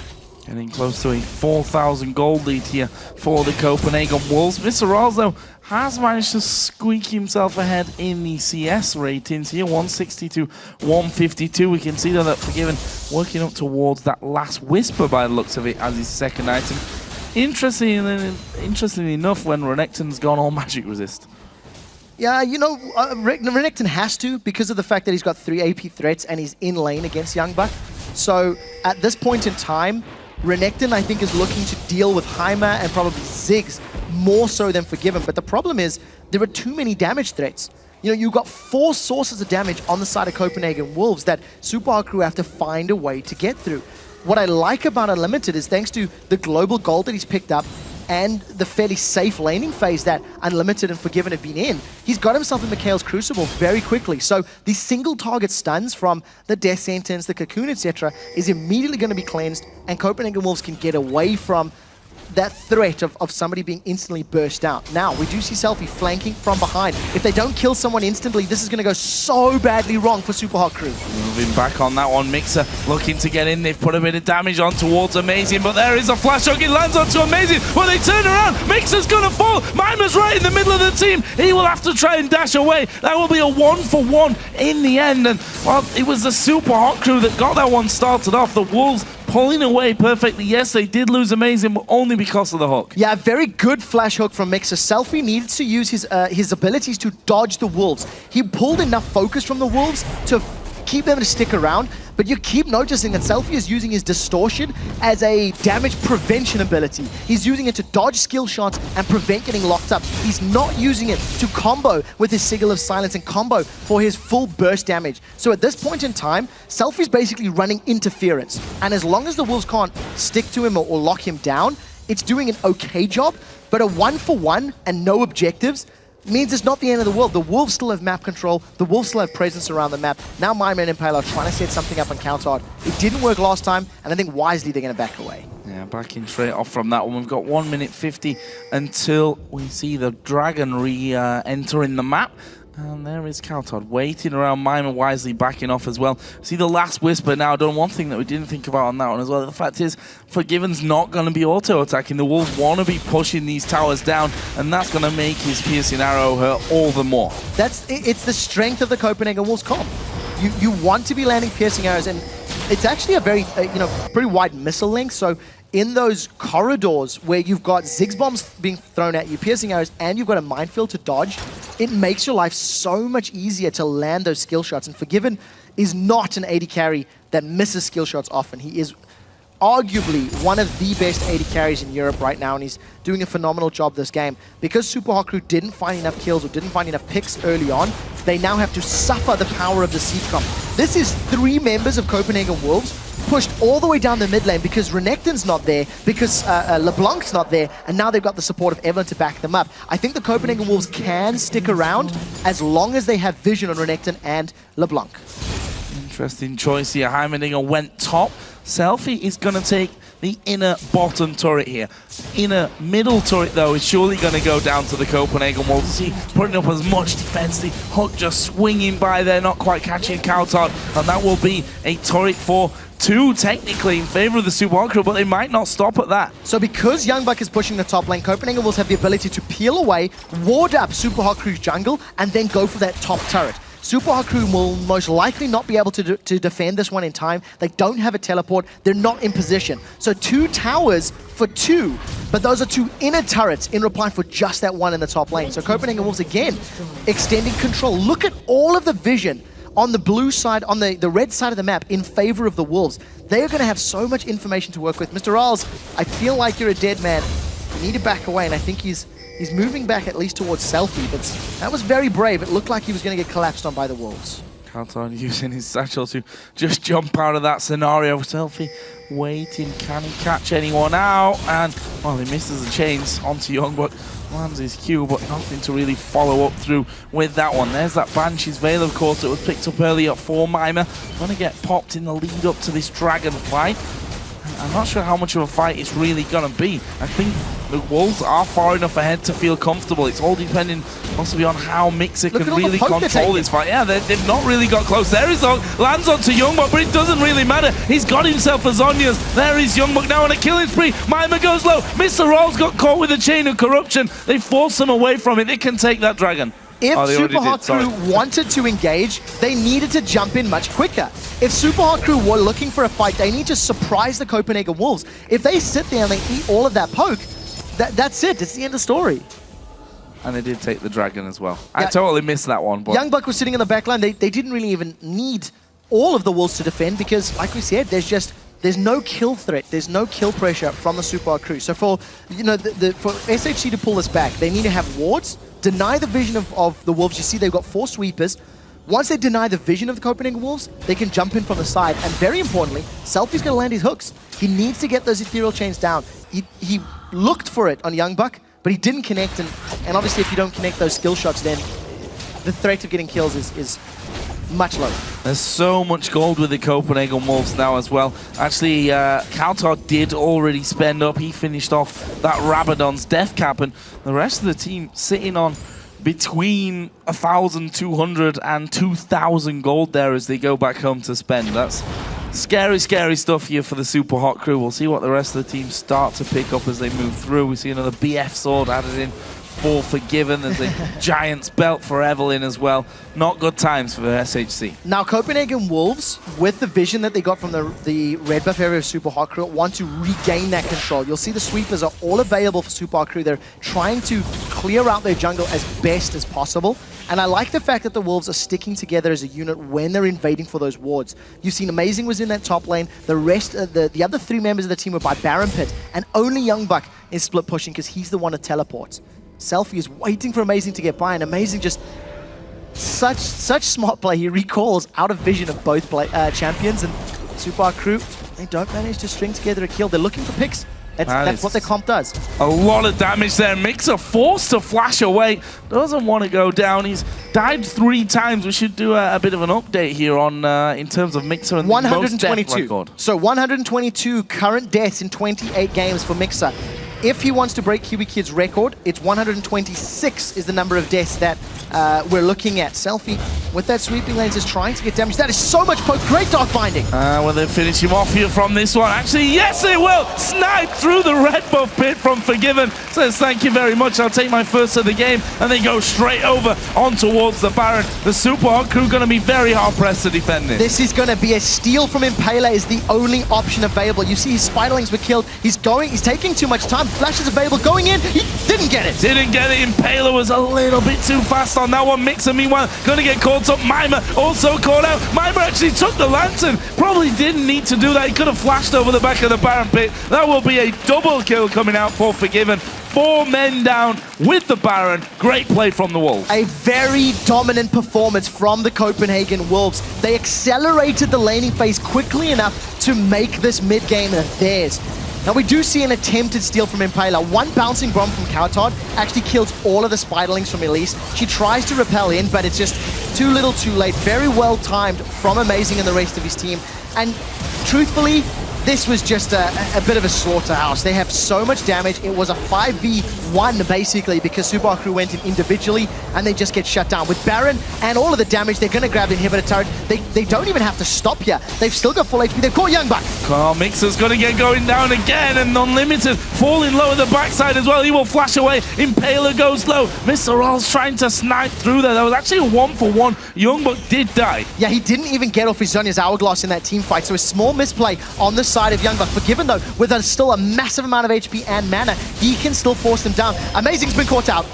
Getting close to a 4,000 gold lead here for the Copenhagen Wolves. MrRalleZ, though, has managed to squeak himself ahead in the CS ratings here, 160 to 152. We can see that Forgiven working up towards that last Whisper by the looks of it as his second item. Interestingly enough, when Renekton's gone all magic resist. Yeah, you know, Renekton has to because of the fact that he's got 3 AP threats and he's in lane against YoungBuck. So at this point in time, Renekton, I think, is looking to deal with Heimer and probably Ziggs more so than Forgiven. But the problem is there are too many damage threats. You know, you've got 4 sources of damage on the side of Copenhagen Wolves that Super Hot Crew have to find a way to get through. What I like about Unlimited is thanks to the global gold that he's picked up and the fairly safe laning phase that Unlimited and Forgiven have been in, he's got himself in Mikhail's Crucible very quickly. So these single target stuns from the Death Sentence, the Cocoon, etc. is immediately going to be cleansed, and Copenhagen Wolves can get away from that threat of somebody being instantly burst out. Now, we do see SELFIE flanking from behind. If they don't kill someone instantly, this is going to go so badly wrong for Super Hot Crew. Moving back on that one, Mixer looking to get in. They've put a bit of damage on towards Amazing, but there is a flash hook. It lands onto Amazing. Well, they turn around. Mixer's going to fall. Mimer's right in the middle of the team. He will have to try and dash away. That will be a 1-for-1 in the end. And, well, it was the Super Hot Crew that got that one started off. The Wolves pulling away perfectly. Yes, they did lose Amazing, but only because of the hook. Yeah, very good flash hook from Mixer. SELFIE needed to use his abilities to dodge the Wolves. He pulled enough focus from the Wolves to keep them to stick around, but you keep noticing that SELFIE is using his Distortion as a damage prevention ability. He's using it to dodge skill shots and prevent getting locked up. He's not using it to combo with his Sigil of Silence and combo for his full burst damage. So at this point in time, SELFIE's basically running interference. And as long as the Wolves can't stick to him or lock him down, it's doing an okay job, but a 1-for-1 and no objectives means it's not the end of the world. The Wolves still have map control. The Wolves still have presence around the map. Now Mimer and Impaler are trying to set something up on cowTard. It didn't work last time, and I think wisely they're going to back away. Yeah, backing straight off from that one. We've got 1 minute 50 until we see the Dragon re-entering the map. And there is cowTard waiting around, Mimer wisely backing off as well. See the last Whisper now done. One thing that we didn't think about on that one as well, the fact is Forgiven's not going to be auto-attacking. The Wolves want to be pushing these towers down, and that's going to make his piercing arrow hurt all the more. It's the strength of the Copenhagen Wolves comp. You want to be landing piercing arrows, and it's actually a very pretty wide missile length. So in those corridors where you've got Ziggs bombs being thrown at you, piercing arrows, and you've got a minefield to dodge, it makes your life so much easier to land those skill shots. And Forgiven is not an AD carry that misses skill shots often. He is arguably one of the best AD carries in Europe right now, and he's doing a phenomenal job this game. Because Super Hot Crew didn't find enough kills or didn't find enough picks early on, they now have to suffer the power of the seed comp. This is 3 members of Copenhagen Wolves pushed all the way down the mid lane because Renekton's not there, because Leblanc's not there, and now they've got the support of Evelynn to back them up. I think the Copenhagen Wolves can stick around as long as they have vision on Renekton and Leblanc. Interesting choice here. Heimerdinger went top. SELFIE is going to take the inner bottom turret here. Inner middle turret, though, is surely going to go down to the Copenhagen Wolves. See, putting up as much defense. The hook just swinging by there, not quite catching cowTard. And that will be a turret for 2, technically, in favor of the Super Hot Crew, but they might not stop at that. So because YoungBuck is pushing the top lane, Copenhagen Wolves have the ability to peel away, ward up Super Hot Crew's jungle, and then go for that top turret. Super Hot Crew will most likely not be able to defend this one in time. They don't have a teleport. They're not in position. So 2 towers for 2, but those are 2 inner turrets in reply for just that one in the top lane. So Copenhagen Wolves again extending control. Look at all of the vision on the blue side, on the red side of the map in favor of the Wolves. They are going to have so much information to work with. MrRalleZ, I feel like you're a dead man. You need to back away, and I think he's moving back at least towards SELFIE, but that was very brave. It looked like he was going to get collapsed on by the Wolves. cowTard using his satchel to just jump out of that scenario. SELFIE waiting, can he catch anyone out? And, well, he misses the chains onto YoungBuck. Lands his Q, but nothing to really follow up through with that one. There's that Banshee's Veil, of course, that was picked up earlier for Mimer. Gonna get popped in the lead up to this Dragon fight. I'm not sure how much of a fight it's really going to be. I think the Wolves are far enough ahead to feel comfortable. It's all depending possibly on how Mixer can really control this fight. Yeah, they've not really got close. There is lands onto YoungBuck, but it doesn't really matter. He's got himself a Zhonya's. There is YoungBuck now on a killing spree. Mimer goes low. MrRalleZ got caught with a chain of corruption. They force him away from it. They can take that Dragon. If Super Hot Crew wanted to engage, they needed to jump in much quicker. If Super Hot Crew were looking for a fight, they need to surprise the Copenhagen Wolves. If they sit there and they eat all of that poke, that's it. It's the end of the story. And they did take the Dragon as well. I totally missed that one. But YoungBuck was sitting in the back line. They didn't really even need all of the Wolves to defend because, like we said, there's no kill threat. There's no kill pressure from the Super Hot Crew. So for for SHC to pull this back, they need to have wards, deny the vision of the Wolves. You see they've got 4 sweepers. Once they deny the vision of the Copenhagen Wolves, they can jump in from the side. And very importantly, SELFIE's going to land his hooks. He needs to get those ethereal chains down. He looked for it on YoungBuck, but he didn't connect. And obviously if you don't connect those skill shots, then the threat of getting kills is much lower. There's so much gold with the Copenhagen Wolves now as well. Actually, cowTard did already spend up. He finished off that Rabadon's death cap, and the rest of the team sitting on between 1,200 and 2,000 gold there as they go back home to spend. That's scary, scary stuff here for the Super Hot Crew. We'll see what the rest of the team start to pick up as they move through. We see another BF sword added in for Forgiven. There's a Giant's belt for Evelynn as well. Not good times for the SHC. Now, Copenhagen Wolves, with the vision that they got from the red buff area of Super Hot Crew, want to regain that control. You'll see the sweepers are all available for Super Hot Crew. They're trying to clear out their jungle as best as possible. And I like the fact that the Wolves are sticking together as a unit when they're invading for those wards. You've seen Amazing was in that top lane. The rest, the other 3 members of the team were by Baron Pit. And only YoungBuck is split pushing because he's the one that teleports. SELFIE is waiting for Amazing to get by, and Amazing just such smart play. He recalls out of vision of both champions, and Super Hot Crew, they don't manage to string together a kill. They're looking for picks. That's what their comp does. A lot of damage there. Mixer forced to flash away. Doesn't want to go down. He's died 3 times. We should do a bit of an update here on in terms of Mixer and 122. The most death record. So 122 current deaths in 28 games for Mixer. If he wants to break QBKid's record, it's 126 is the number of deaths that we're looking at. SELFIE with that sweeping lanes is trying to get damage. That is so much poke. Great dog binding. Will they finish him off here from this one? Actually, yes, they will. Sniped through the red buff pit from Forgiven. Says thank you very much. I'll take my first of the game, and they go straight over on towards the Baron. The Super Hot Crew going to be very hard pressed to defend this. This is going to be a steal from Impaler. Is the only option available. You see his Spiderlings were killed. He's taking too much time. Flash is available. Going in. He didn't get it. Didn't get it. Impaler was a little bit too fast on that one. Mixer, meanwhile, going to get caught up. Mimer also caught out. Mimer actually took the Lantern. Probably didn't need to do that. He could have flashed over the back of the Baron pit. That will be a double kill coming out for Forgiven. 4 men down with the Baron. Great play from the Wolves. A very dominant performance from the Copenhagen Wolves. They accelerated the laning phase quickly enough to make this mid-game theirs. Now we do see an attempted steal from Impaler. One bouncing bomb from cowTard actually kills all of the Spiderlings from Elise. She tries to repel in, but it's just too little too late. Very well timed from Amazing and the rest of his team. And truthfully, this was just a bit of a slaughterhouse. They have so much damage. It was a 5v1 basically because Super Crew went in individually and they just get shut down. With Baron and all of the damage, they're going to grab the inhibitor turret. They don't even have to stop here. They've still got full HP. They've caught YoungBuck. Oh, Mixer's going to get going down again, and Unlimited falling low at the backside as well. He will flash away. Impaler goes low. MrRalleZ trying to snipe through there. That was actually a 1-for-1. YoungBuck did die. Yeah, he didn't even get off his Zhonya's Hourglass in that team fight, so a small misplay on the side of YoungBuck. Forgiven though, with still a massive amount of HP and mana, he can still force them down. Amazing's been caught out.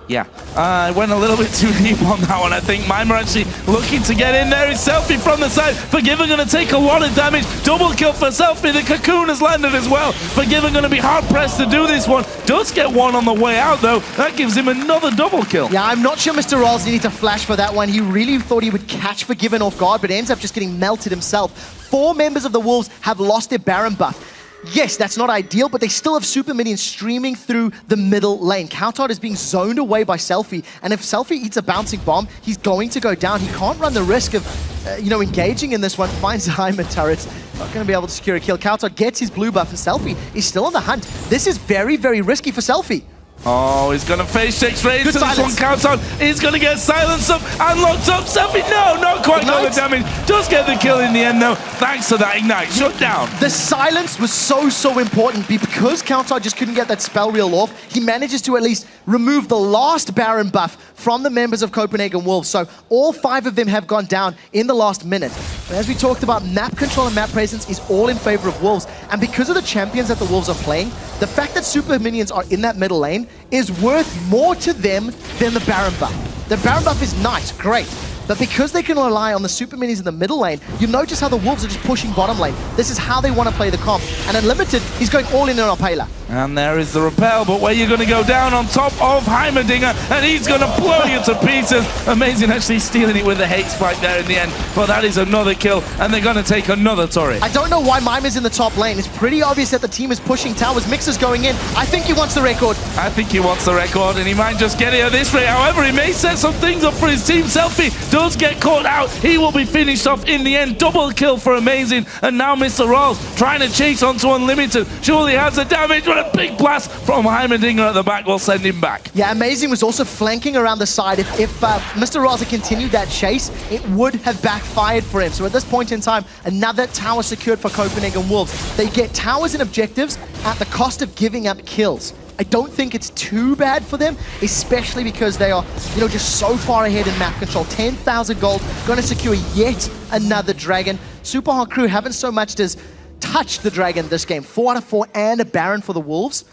Yeah, I went a little bit too deep on that one. I think Mimer actually looking to get in there. His Selfie from the side. Forgiven going to take a lot of damage. Double kill for Selfie. The cocoon has landed as well. Forgiven going to be hard pressed to do this one. Does get one on the way out though. That gives him another double kill. Yeah, I'm not sure MrRalleZ needed to flash for that one. He really thought he would catch Forgiven off guard, but ends up just getting melted himself. 4 members of the Wolves have lost their Baron buff. Yes, that's not ideal, but they still have super minions streaming through the middle lane. cowTard is being zoned away by SELFIE, and if SELFIE eats a bouncing bomb, he's going to go down. He can't run the risk of, engaging in this one. Finds a Heimer turret. Not going to be able to secure a kill. cowTard gets his blue buff, and SELFIE is still on the hunt. This is very, very risky for SELFIE. Oh, he's going to face check straight into this one. cowTard is going to get silenced up and locked up. Selfie, no, not quite got the damage. Does get the kill in the end though, thanks to that Ignite. Shut down. The silence was so important because cowTard just couldn't get that spell reel off. He manages to at least remove the last Baron buff from the members of Copenhagen Wolves. So all 5 of them have gone down in the last minute. But as we talked about, map control and map presence is all in favor of Wolves. And because of the champions that the Wolves are playing, the fact that super minions are in that middle lane is worth more to them than the Baron buff. The Baron buff is nice, great. But because they can rely on the super minis in the middle lane, you notice how the Wolves are just pushing bottom lane. This is how they want to play the comp. And Unlimited, he's going all in on Impaler. And there is the repel, but where you're going to go down on top of Heimerdinger, and he's going to blow you to pieces. Amazing actually stealing it with the hate spike there in the end, but that is another kill, and they're going to take another turret. I don't know why Mimer's in the top lane. It's pretty obvious that the team is pushing towers. Mixer's going in. I think he wants the record. I think he wants the record, and he might just get it at this rate. However, he may set some things up for his team. Selfie does get caught out. He will be finished off in the end. Double kill for Amazing, and now MrRalleZ trying to chase onto Unlimited. Surely has the damage, but a big blast from Heimerdinger at the back will send him back. Yeah, Amazing was also flanking around the side. If MrRalleZ had continued that chase, it would have backfired for him. So at this point in time, another tower secured for Copenhagen Wolves. They get towers and objectives at the cost of giving up kills. I don't think it's too bad for them, especially because they are, just so far ahead in map control. 10,000 gold, going to secure yet another dragon. Super Hard Crew haven't so much as touched the dragon this game. 4 out of 4 and a Baron for the Wolves.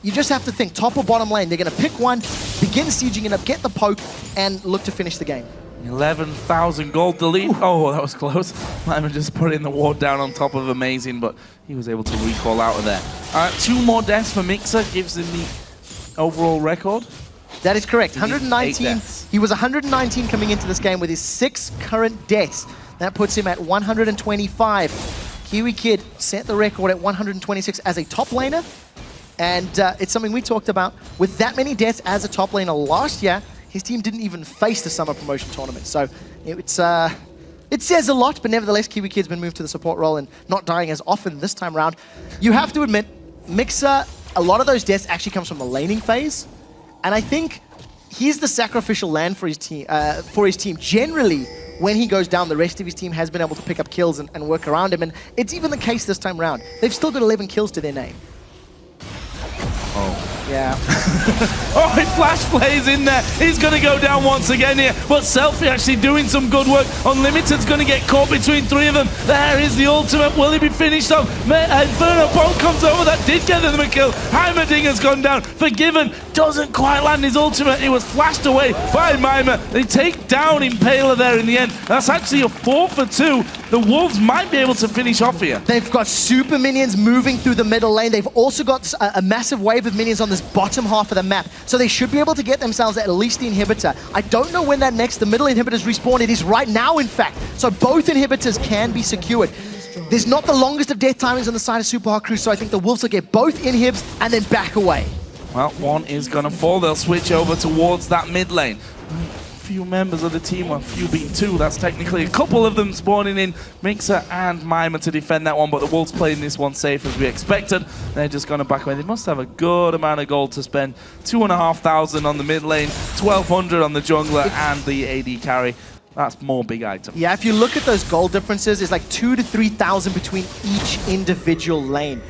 You just have to think top or bottom lane. They're going to pick one, begin sieging it up, get the poke, and look to finish the game. 11,000 gold delete. Oh, that was close. Mimer just put in the ward down on top of Amazing, but he was able to recall out of there. 2 more deaths for Mixer gives him the overall record. That is correct. 119. He was 119 coming into this game with his 6 current deaths. That puts him at 125. Kiwi Kid set the record at 126 as a top laner. And it's something we talked about. With that many deaths as a top laner last year, his team didn't even face the summer promotion tournament. So it says a lot, but nevertheless, Kiwi Kid's been moved to the support role and not dying as often this time around. You have to admit, Mixer, a lot of those deaths actually comes from the laning phase. And I think he's the sacrificial land for his team. Generally, when he goes down, the rest of his team has been able to pick up kills and work around him. And it's even the case this time around. They've still got 11 kills to their name. Oh. Yeah. Oh, he flash plays in there. He's going to go down once again here. But Selfie actually doing some good work. Unlimited's going to get caught between 3 of them. There is the ultimate. Will he be finished off? Inferno bomb comes over. That did get them a kill. Heimerdinger's gone down. Forgiven doesn't quite land his ultimate. It was flashed away by Mimer. They take down Impaler there in the end. That's actually a 4 for 2. The Wolves might be able to finish off here. They've got super minions moving through the middle lane. They've also got a massive wave of minions on this bottom half of the map. So they should be able to get themselves at least the inhibitor. I don't know when that the middle inhibitors respawn. It is right now, in fact. So both inhibitors can be secured. There's not the longest of death timings on the side of Super Hard Crew, so I think the Wolves will get both inhibs and then back away. Well, one is going to fall. They'll switch over towards that mid lane. few members of the team, well, few being two, that's technically a couple of them spawning in, Mixer and Mimer to defend that one, but the Wolves playing this one safe as we expected. They're just going to back away. They must have a good amount of gold to spend. 2,500 on the mid lane, 1,200 on the jungler and the AD carry. That's more big items. Yeah, if you look at those gold differences, it's like 2,000 to 3,000 between each individual lane.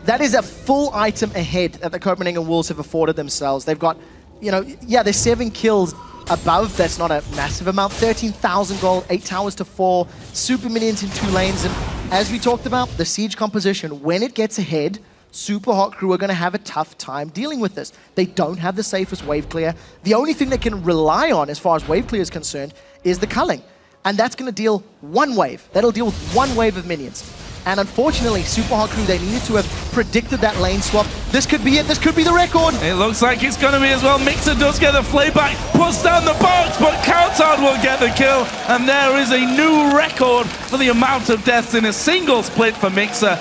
That is a full item ahead that the Copenhagen Wolves have afforded themselves. They've got, you know, yeah, there's 7 kills above. That's not a massive amount. 13,000 gold, 8 towers to 4, super minions in 2 lanes. And as we talked about, the siege composition, when it gets ahead, Super Hot Crew are going to have a tough time dealing with this. They don't have the safest wave clear. The only thing they can rely on as far as wave clear is concerned is the culling. And that's going to deal 1 wave. That'll deal with 1 wave of minions. And unfortunately, Super Hot Crew, they needed to have predicted that lane swap. This could be it. This could be the record. It looks like it's going to be as well. Mixer does get the flayback, puts down the box, but cowTard will get the kill. And there is a new record for the amount of deaths in a single split for Mixer.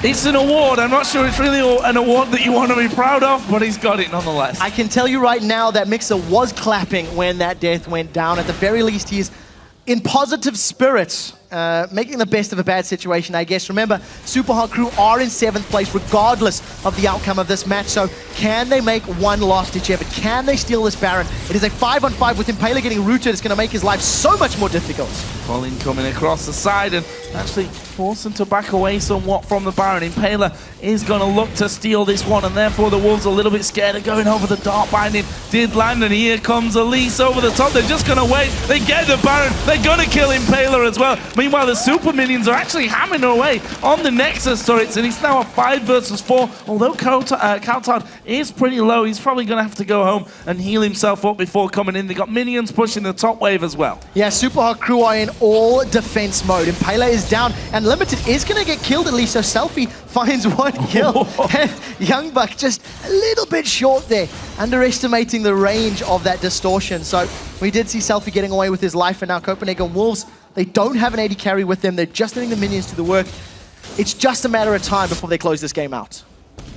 It's an award. I'm not sure it's really an award that you want to be proud of, but he's got it nonetheless. I can tell you right now that Mixer was clapping when that death went down. At the very least, he is in positive spirits, making the best of a bad situation, I guess. Remember, Super Hot Crew are in 7th place regardless of the outcome of this match, so can they make one last-ditch effort? Can they steal this Baron? It is a 5-on-5 with Impaler getting rooted. It's going to make his life so much more difficult. Colin coming across the side and actually forcing to back away somewhat from the Baron. Impaler is going to look to steal this one, and therefore the Wolves are a little bit scared of going over the Dark Binding. Did land, and here comes Elise over the top. They're just going to wait. They get the Baron. They're going to kill Impaler as well. Meanwhile, the super minions are actually hammering away on the Nexus turrets, and it's now a 5 versus 4. Although cowTard is pretty low, he's probably going to have to go home and heal himself up before coming in. They got minions pushing the top wave as well. Yeah, Super Hot Crew are in all defense mode. Impaler is down, and Limited is going to get killed at least, so SELFIE finds 1 kill. And YoungBuck just a little bit short there, underestimating the range of that distortion. So we did see SELFIE getting away with his life, and now Copenhagen Wolves, they don't have an AD carry with them. They're just letting the minions do the work. It's just a matter of time before they close this game out.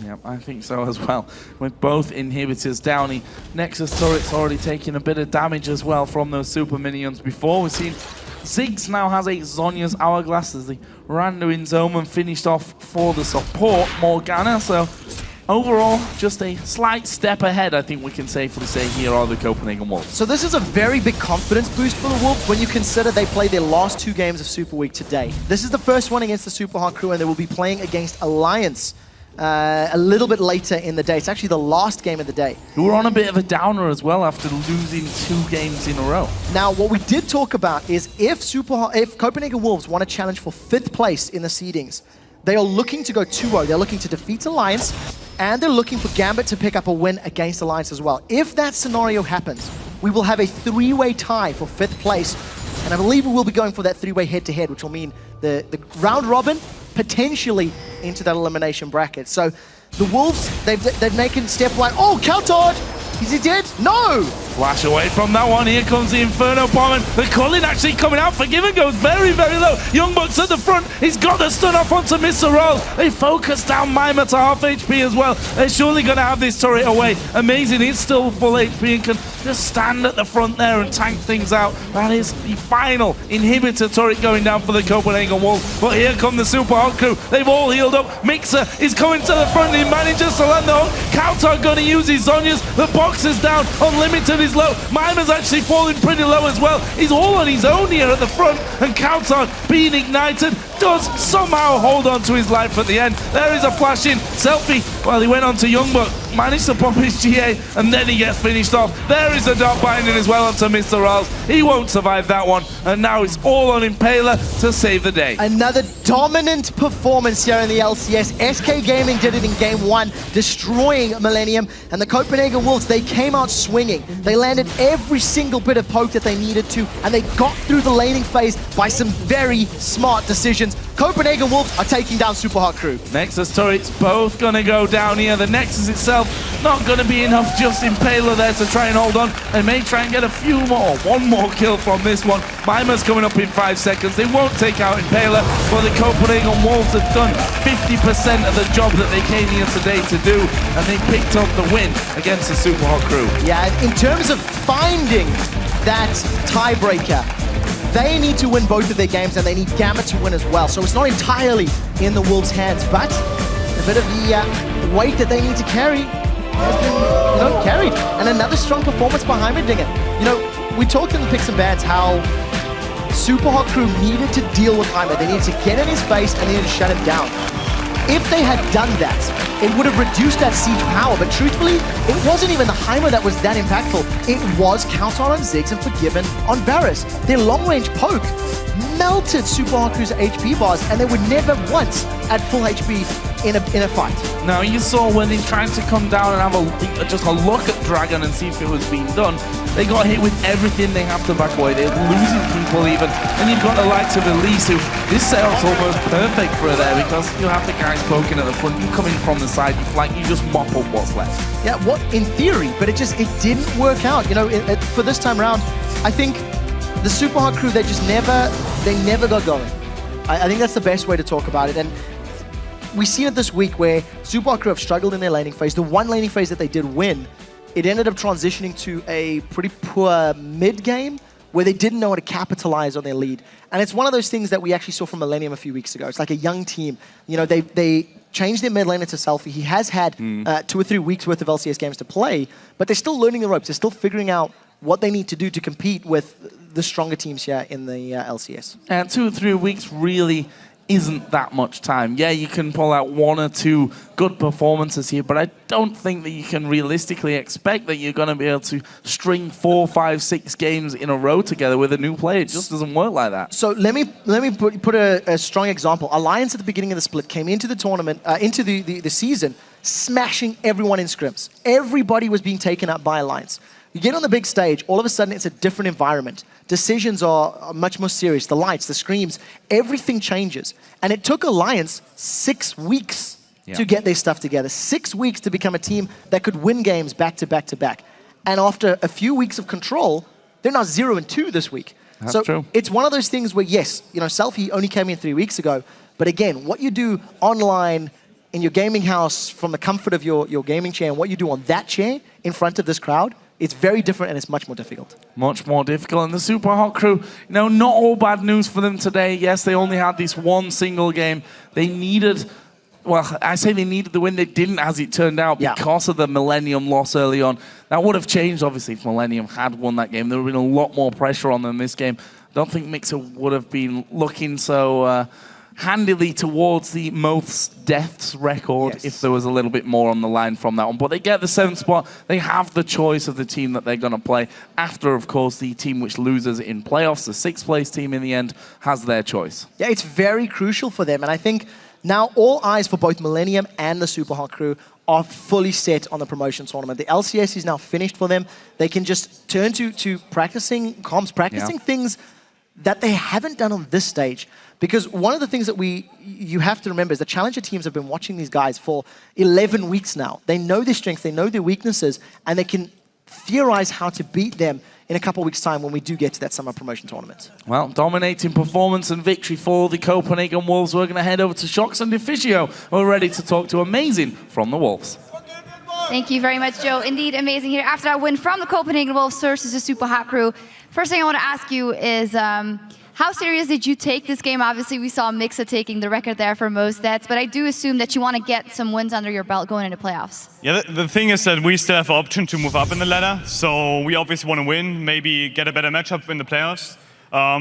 Yep, I think so as well. With both inhibitors down, the Nexus turret's already taking a bit of damage as well from those super minions before. We've seen Ziggs now has a Zhonya's Hourglass as the Randuin's Omen finished off for the support, Morgana. So overall, just a slight step ahead, I think we can safely say here are the Copenhagen Wolves. So this is a very big confidence boost for the Wolves when you consider they played their last 2 games of Super Week today. This is the first one against the Super Hot Crew, and they will be playing against Alliance a little bit later in the day. It's actually the last game of the day. Who were on a bit of a downer as well after losing 2 games in a row. Now, what we did talk about is if Copenhagen Wolves want to challenge for 5th place in the seedings, they are looking to go 2-0. They're looking to defeat Alliance, and they're looking for Gambit to pick up a win against Alliance as well. If that scenario happens, we will have a 3-way tie for 5th place, and I believe we will be going for that 3-way head-to-head, which will mean the round robin, potentially into that elimination bracket. So the Wolves, they've taken step 1. Oh, cowTard! Is he dead? No! Flash away from that one. Here comes the Inferno Bomb, and the Culling actually coming out. Forgiven goes very, very low. YoungBuck's at the front. He's got the stun off onto MrRalleZ. They focus down Mimer to half HP as well. They're surely going to have this turret away. Amazing. He's still full HP and can just stand at the front there and tank things out. That is the final inhibitor turret going down for the Copenhagen Wolves. But here come the Super Hot Crew. They've all healed up. Mixer is coming to the front. He manages to land the hook. cowTard going to use his Zhonya's. The box is down. Unlimited is low. Mimer's actually falling pretty low as well. He's all on his own here at the front, and cowTard being ignited does somehow hold on to his life at the end. There is a flash in. SELFIE, well, he went on to YoungBuck, managed to pop his GA, and then he gets finished off. There is a Dark Binding as well onto MrRalleZ. He won't survive that one, and now it's all on Impaler to save the day. Another dominant performance here in the LCS. SK Gaming did it in game 1, destroying Millennium, and the Copenhagen Wolves, they came out swinging. They landed every single bit of poke that they needed to, and they got through the laning phase by some very smart decisions. Copenhagen Wolves are taking down Super Hot Crew. Nexus turrets both gonna go down here. The Nexus itself not gonna be enough. Just Impaler there to try and hold on. They may try and get a few more, one more kill from this one. Mimer's coming up in 5 seconds. They won't take out Impaler, but the Copenhagen Wolves have done 50% of the job that they came here today to do, and they picked up the win against the Super Hot Crew. Yeah, in terms of finding that tiebreaker, they need to win both of their games, and they need Gamma to win as well. So it's not entirely in the Wolves' hands, but a bit of the weight that they need to carry has been, carried. And another strong performance by Heimerdinger. We talked in the picks and bans how Super Hot Crew needed to deal with Heimer. They needed to get in his face and they needed to shut him down. If they had done that, it would have reduced that siege power, but truthfully, it wasn't even the Heimer that was that impactful. It was cowTard on Ziggs and Forgiven on Varus. Their long-range poke melted Super Hot Crew's HP bars, and they were never once at full HP in a fight. Now, you saw when they tried to come down and have just a look at Dragon and see if it was being done, they got hit with everything they have to back away. They're losing people even. And you've got the likes of Elise, who this setup's almost perfect for her there because you have the guys poking at the front, you come in from the side, you flank, you just mop up what's left. Yeah, in theory, but it didn't work out. For this time around, I think the Super Hot Crew, they never got going. I think that's the best way to talk about it. And we see it this week where Super Hot Crew have struggled in their laning phase. The one laning phase that they did win, it ended up transitioning to a pretty poor mid game where they didn't know how to capitalize on their lead. And it's one of those things that we actually saw from Millennium a few weeks ago. It's like a young team. They changed their mid laner to SELFIE. He has had 2 or 3 weeks worth of LCS games to play, but they're still learning the ropes. They're still figuring out what they need to do to compete with the stronger teams here in the LCS. And 2 or 3 weeks really isn't that much time. Yeah, you can pull out 1 or 2 good performances here, but I don't think that you can realistically expect that you're going to be able to string 4, 5, 6 games in a row together with a new player. It just doesn't work like that. So let me put a strong example. Alliance at the beginning of the split came into the tournament, into the season, smashing everyone in scrims. Everybody was being taken up by Alliance. You get on the big stage, all of a sudden it's a different environment. Decisions are much more serious. The lights, the screams, everything changes. And it took Alliance 6 weeks to get their stuff together. 6 weeks to become a team that could win games back to back to back. And after a few weeks of control, they're now 0-2 this week. That's true. It's one of those things where, yes, SELFIE only came in 3 weeks ago. But again, what you do online in your gaming house from the comfort of your gaming chair and what you do on that chair in front of this crowd, it's very different and it's much more difficult. Much more difficult. And the Super Hot Crew, not all bad news for them today. Yes, they only had this one single game. They needed, well, I say they needed the win. They didn't, as it turned out, because of the Millennium loss early on. That would have changed, obviously, if Millennium had won that game. There would have been a lot more pressure on them this game. I don't think Mixer would have been looking so handily towards the most deaths record if there was a little bit more on the line from that one. But they get the 7th spot. They have the choice of the team that they're going to play. After, of course, the team which loses in playoffs, the 6th place team in the end, has their choice. Yeah, it's very crucial for them. And I think now all eyes for both Millennium and the Super Hot Crew are fully set on the promotion tournament. The LCS is now finished for them. They can just turn to practicing comms, practicing things that they haven't done on this stage. Because one of the things that you have to remember is the Challenger teams have been watching these guys for 11 weeks now. They know their strengths, they know their weaknesses, and they can theorize how to beat them in a couple of weeks' time when we do get to that summer promotion tournament. Well, dominating performance and victory for the Copenhagen Wolves. We're going to head over to Shox and Deficio. We're ready to talk to Amazing from the Wolves. Thank you very much, Joe. Indeed, amazing here. After that win from the Copenhagen Wolves versus the Super Hot Crew, first thing I want to ask you is, how serious did you take this game? Obviously, we saw Mixa taking the record there for most deaths, but I do assume that you want to get some wins under your belt going into playoffs. Yeah, the thing is that we still have an option to move up in the ladder, so we obviously want to win, maybe get a better matchup in the playoffs.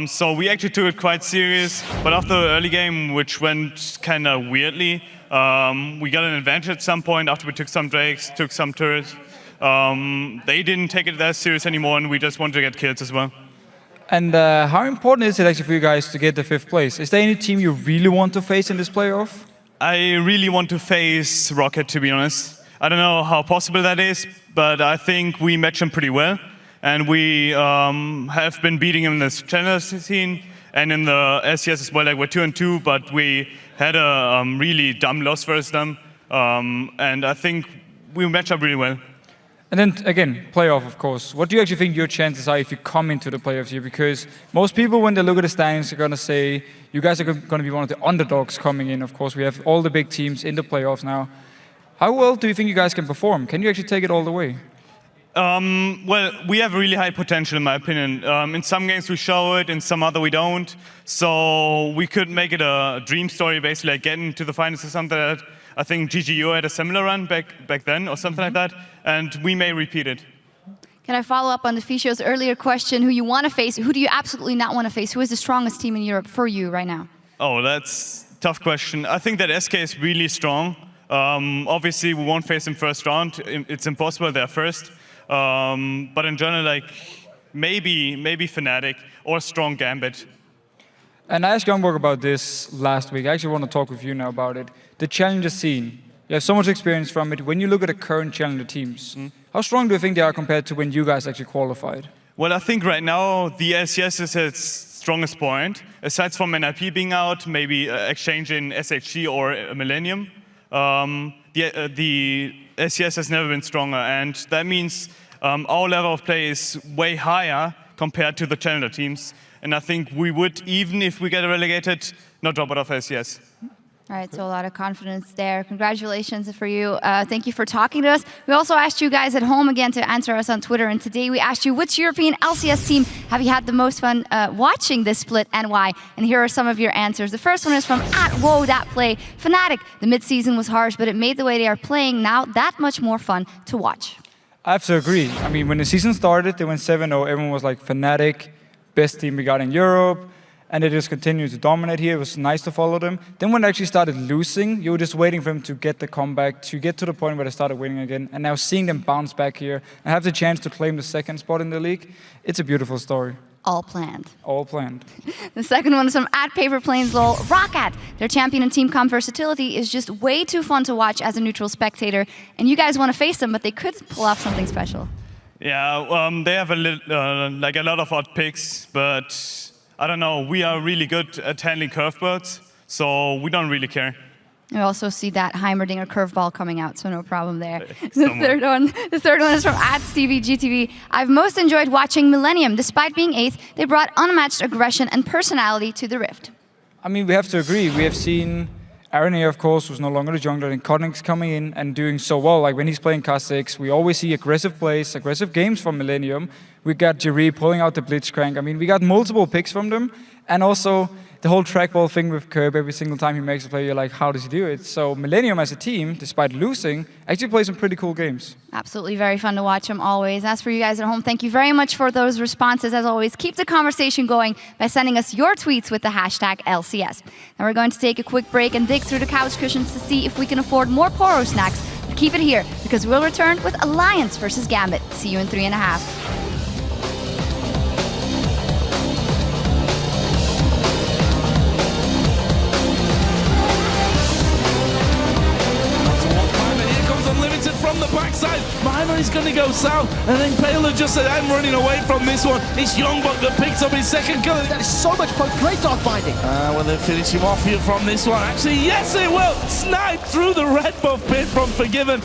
So we actually took it quite serious, but after the early game, which went kind of weirdly, we got an advantage at some point after we took some Drakes, took some turrets. They didn't take it that serious anymore, and we just wanted to get kills as well. And how important is it actually for you guys to get the 5th place? Is there any team you really want to face in this playoff? I really want to face Rocket, to be honest. I don't know how possible that is, but I think we match them pretty well. And we have been beating them in this challenger scene. And in the LCS as well, like we're 2-2, but we had a really dumb loss versus them. And I think we match up really well. And then again, playoff, of course. What do you actually think your chances are if you come into the playoffs here? Because most people, when they look at the standings, are going to say you guys are going to be one of the underdogs coming in. Of course, we have all the big teams in the playoffs now. How well do you think you guys can perform? Can you actually take it all the way? Well, we have really high potential, in my opinion. In some games we show it, in some other we don't. So we could make it a dream story, basically, like getting to the finals or something like that. I think GGU had a similar run back then, or something like that, and we may repeat it. Can I follow up on the Fisho's earlier question, who you want to face? Who do you absolutely not want to face? Who is the strongest team in Europe for you right now? Oh, that's a tough question. I think that SK is really strong. Obviously, we won't face them first round. It's impossible, they're first. But in general, like maybe Fnatic or strong Gambit. And I asked YoungBuck about this last week. I actually want to talk with you now about it. The challenger scene. You have so much experience from it. When you look at the current challenger teams, how strong do you think they are compared to when you guys actually qualified? Well, I think right now the LCS is its strongest point. Aside from NIP being out, maybe exchange in SHC or Millennium, the LCS has never been stronger, and that means our level of play is way higher compared to the challenger teams. And I think we would, even if we get relegated, not drop out of LCS. All right, so a lot of confidence there. Congratulations for you. Thank you for talking to us. We also asked you guys at home again to answer us on Twitter, and today we asked you, which European LCS team have you had the most fun watching this split and why? And here are some of your answers. The first one is from @WoeThatPlay. Fnatic, the mid-season was harsh, but it made the way they are playing now that much more fun to watch. I have to agree. I mean, when the season started, they went 7-0. Everyone was like, Fnatic, best team we got in Europe. And they just continued to dominate here. It was nice to follow them. Then when they actually started losing, you were just waiting for them to get the comeback, to get to the point where they started winning again. And now seeing them bounce back here and have the chance to claim the second spot in the league, it's a beautiful story. All planned. All planned. The second one is from @PaperPlanesLol. Roccat, their champion and team comp versatility is just way too fun to watch as a neutral spectator. And you guys want to face them, but they could pull off something special. Yeah, they have like a lot of odd picks, but I don't know, we are really good at handling curveballs, so we don't really care. We also see that Heimerdinger curveball coming out, so no problem there. The third one is from @StevieGTV. I've most enjoyed watching Millennium. Despite being 8th, they brought unmatched aggression and personality to the Rift. I mean, we have to agree. We have seen Aaron, of course, who's no longer the jungler, and Conning's coming in and doing so well. Like when he's playing K6, we always see aggressive plays, aggressive games from Millennium. We got Jerry pulling out the Blitzcrank. I mean, we got multiple picks from them. And also the whole trackball thing with Curb, every single time he makes a play, you're like, how does he do it? So Millennium as a team, despite losing, actually plays some pretty cool games. Absolutely very fun to watch them always. As for you guys at home, thank you very much for those responses. As always, keep the conversation going by sending us your tweets with the hashtag LCS. Now we're going to take a quick break and dig through the couch cushions to see if we can afford more Poro snacks. But keep it here, because we'll return with Alliance versus Gambit. See you in 3.5. From the backside, Mimer is going to go south, and then Impaler just said, I'm running away from this one. It's YoungBuck that picks up his second kill. That is so much fun. Great dog binding. Will they finish him off here from this one? Actually, yes, it will. Sniped through the red buff pit from Forgiven.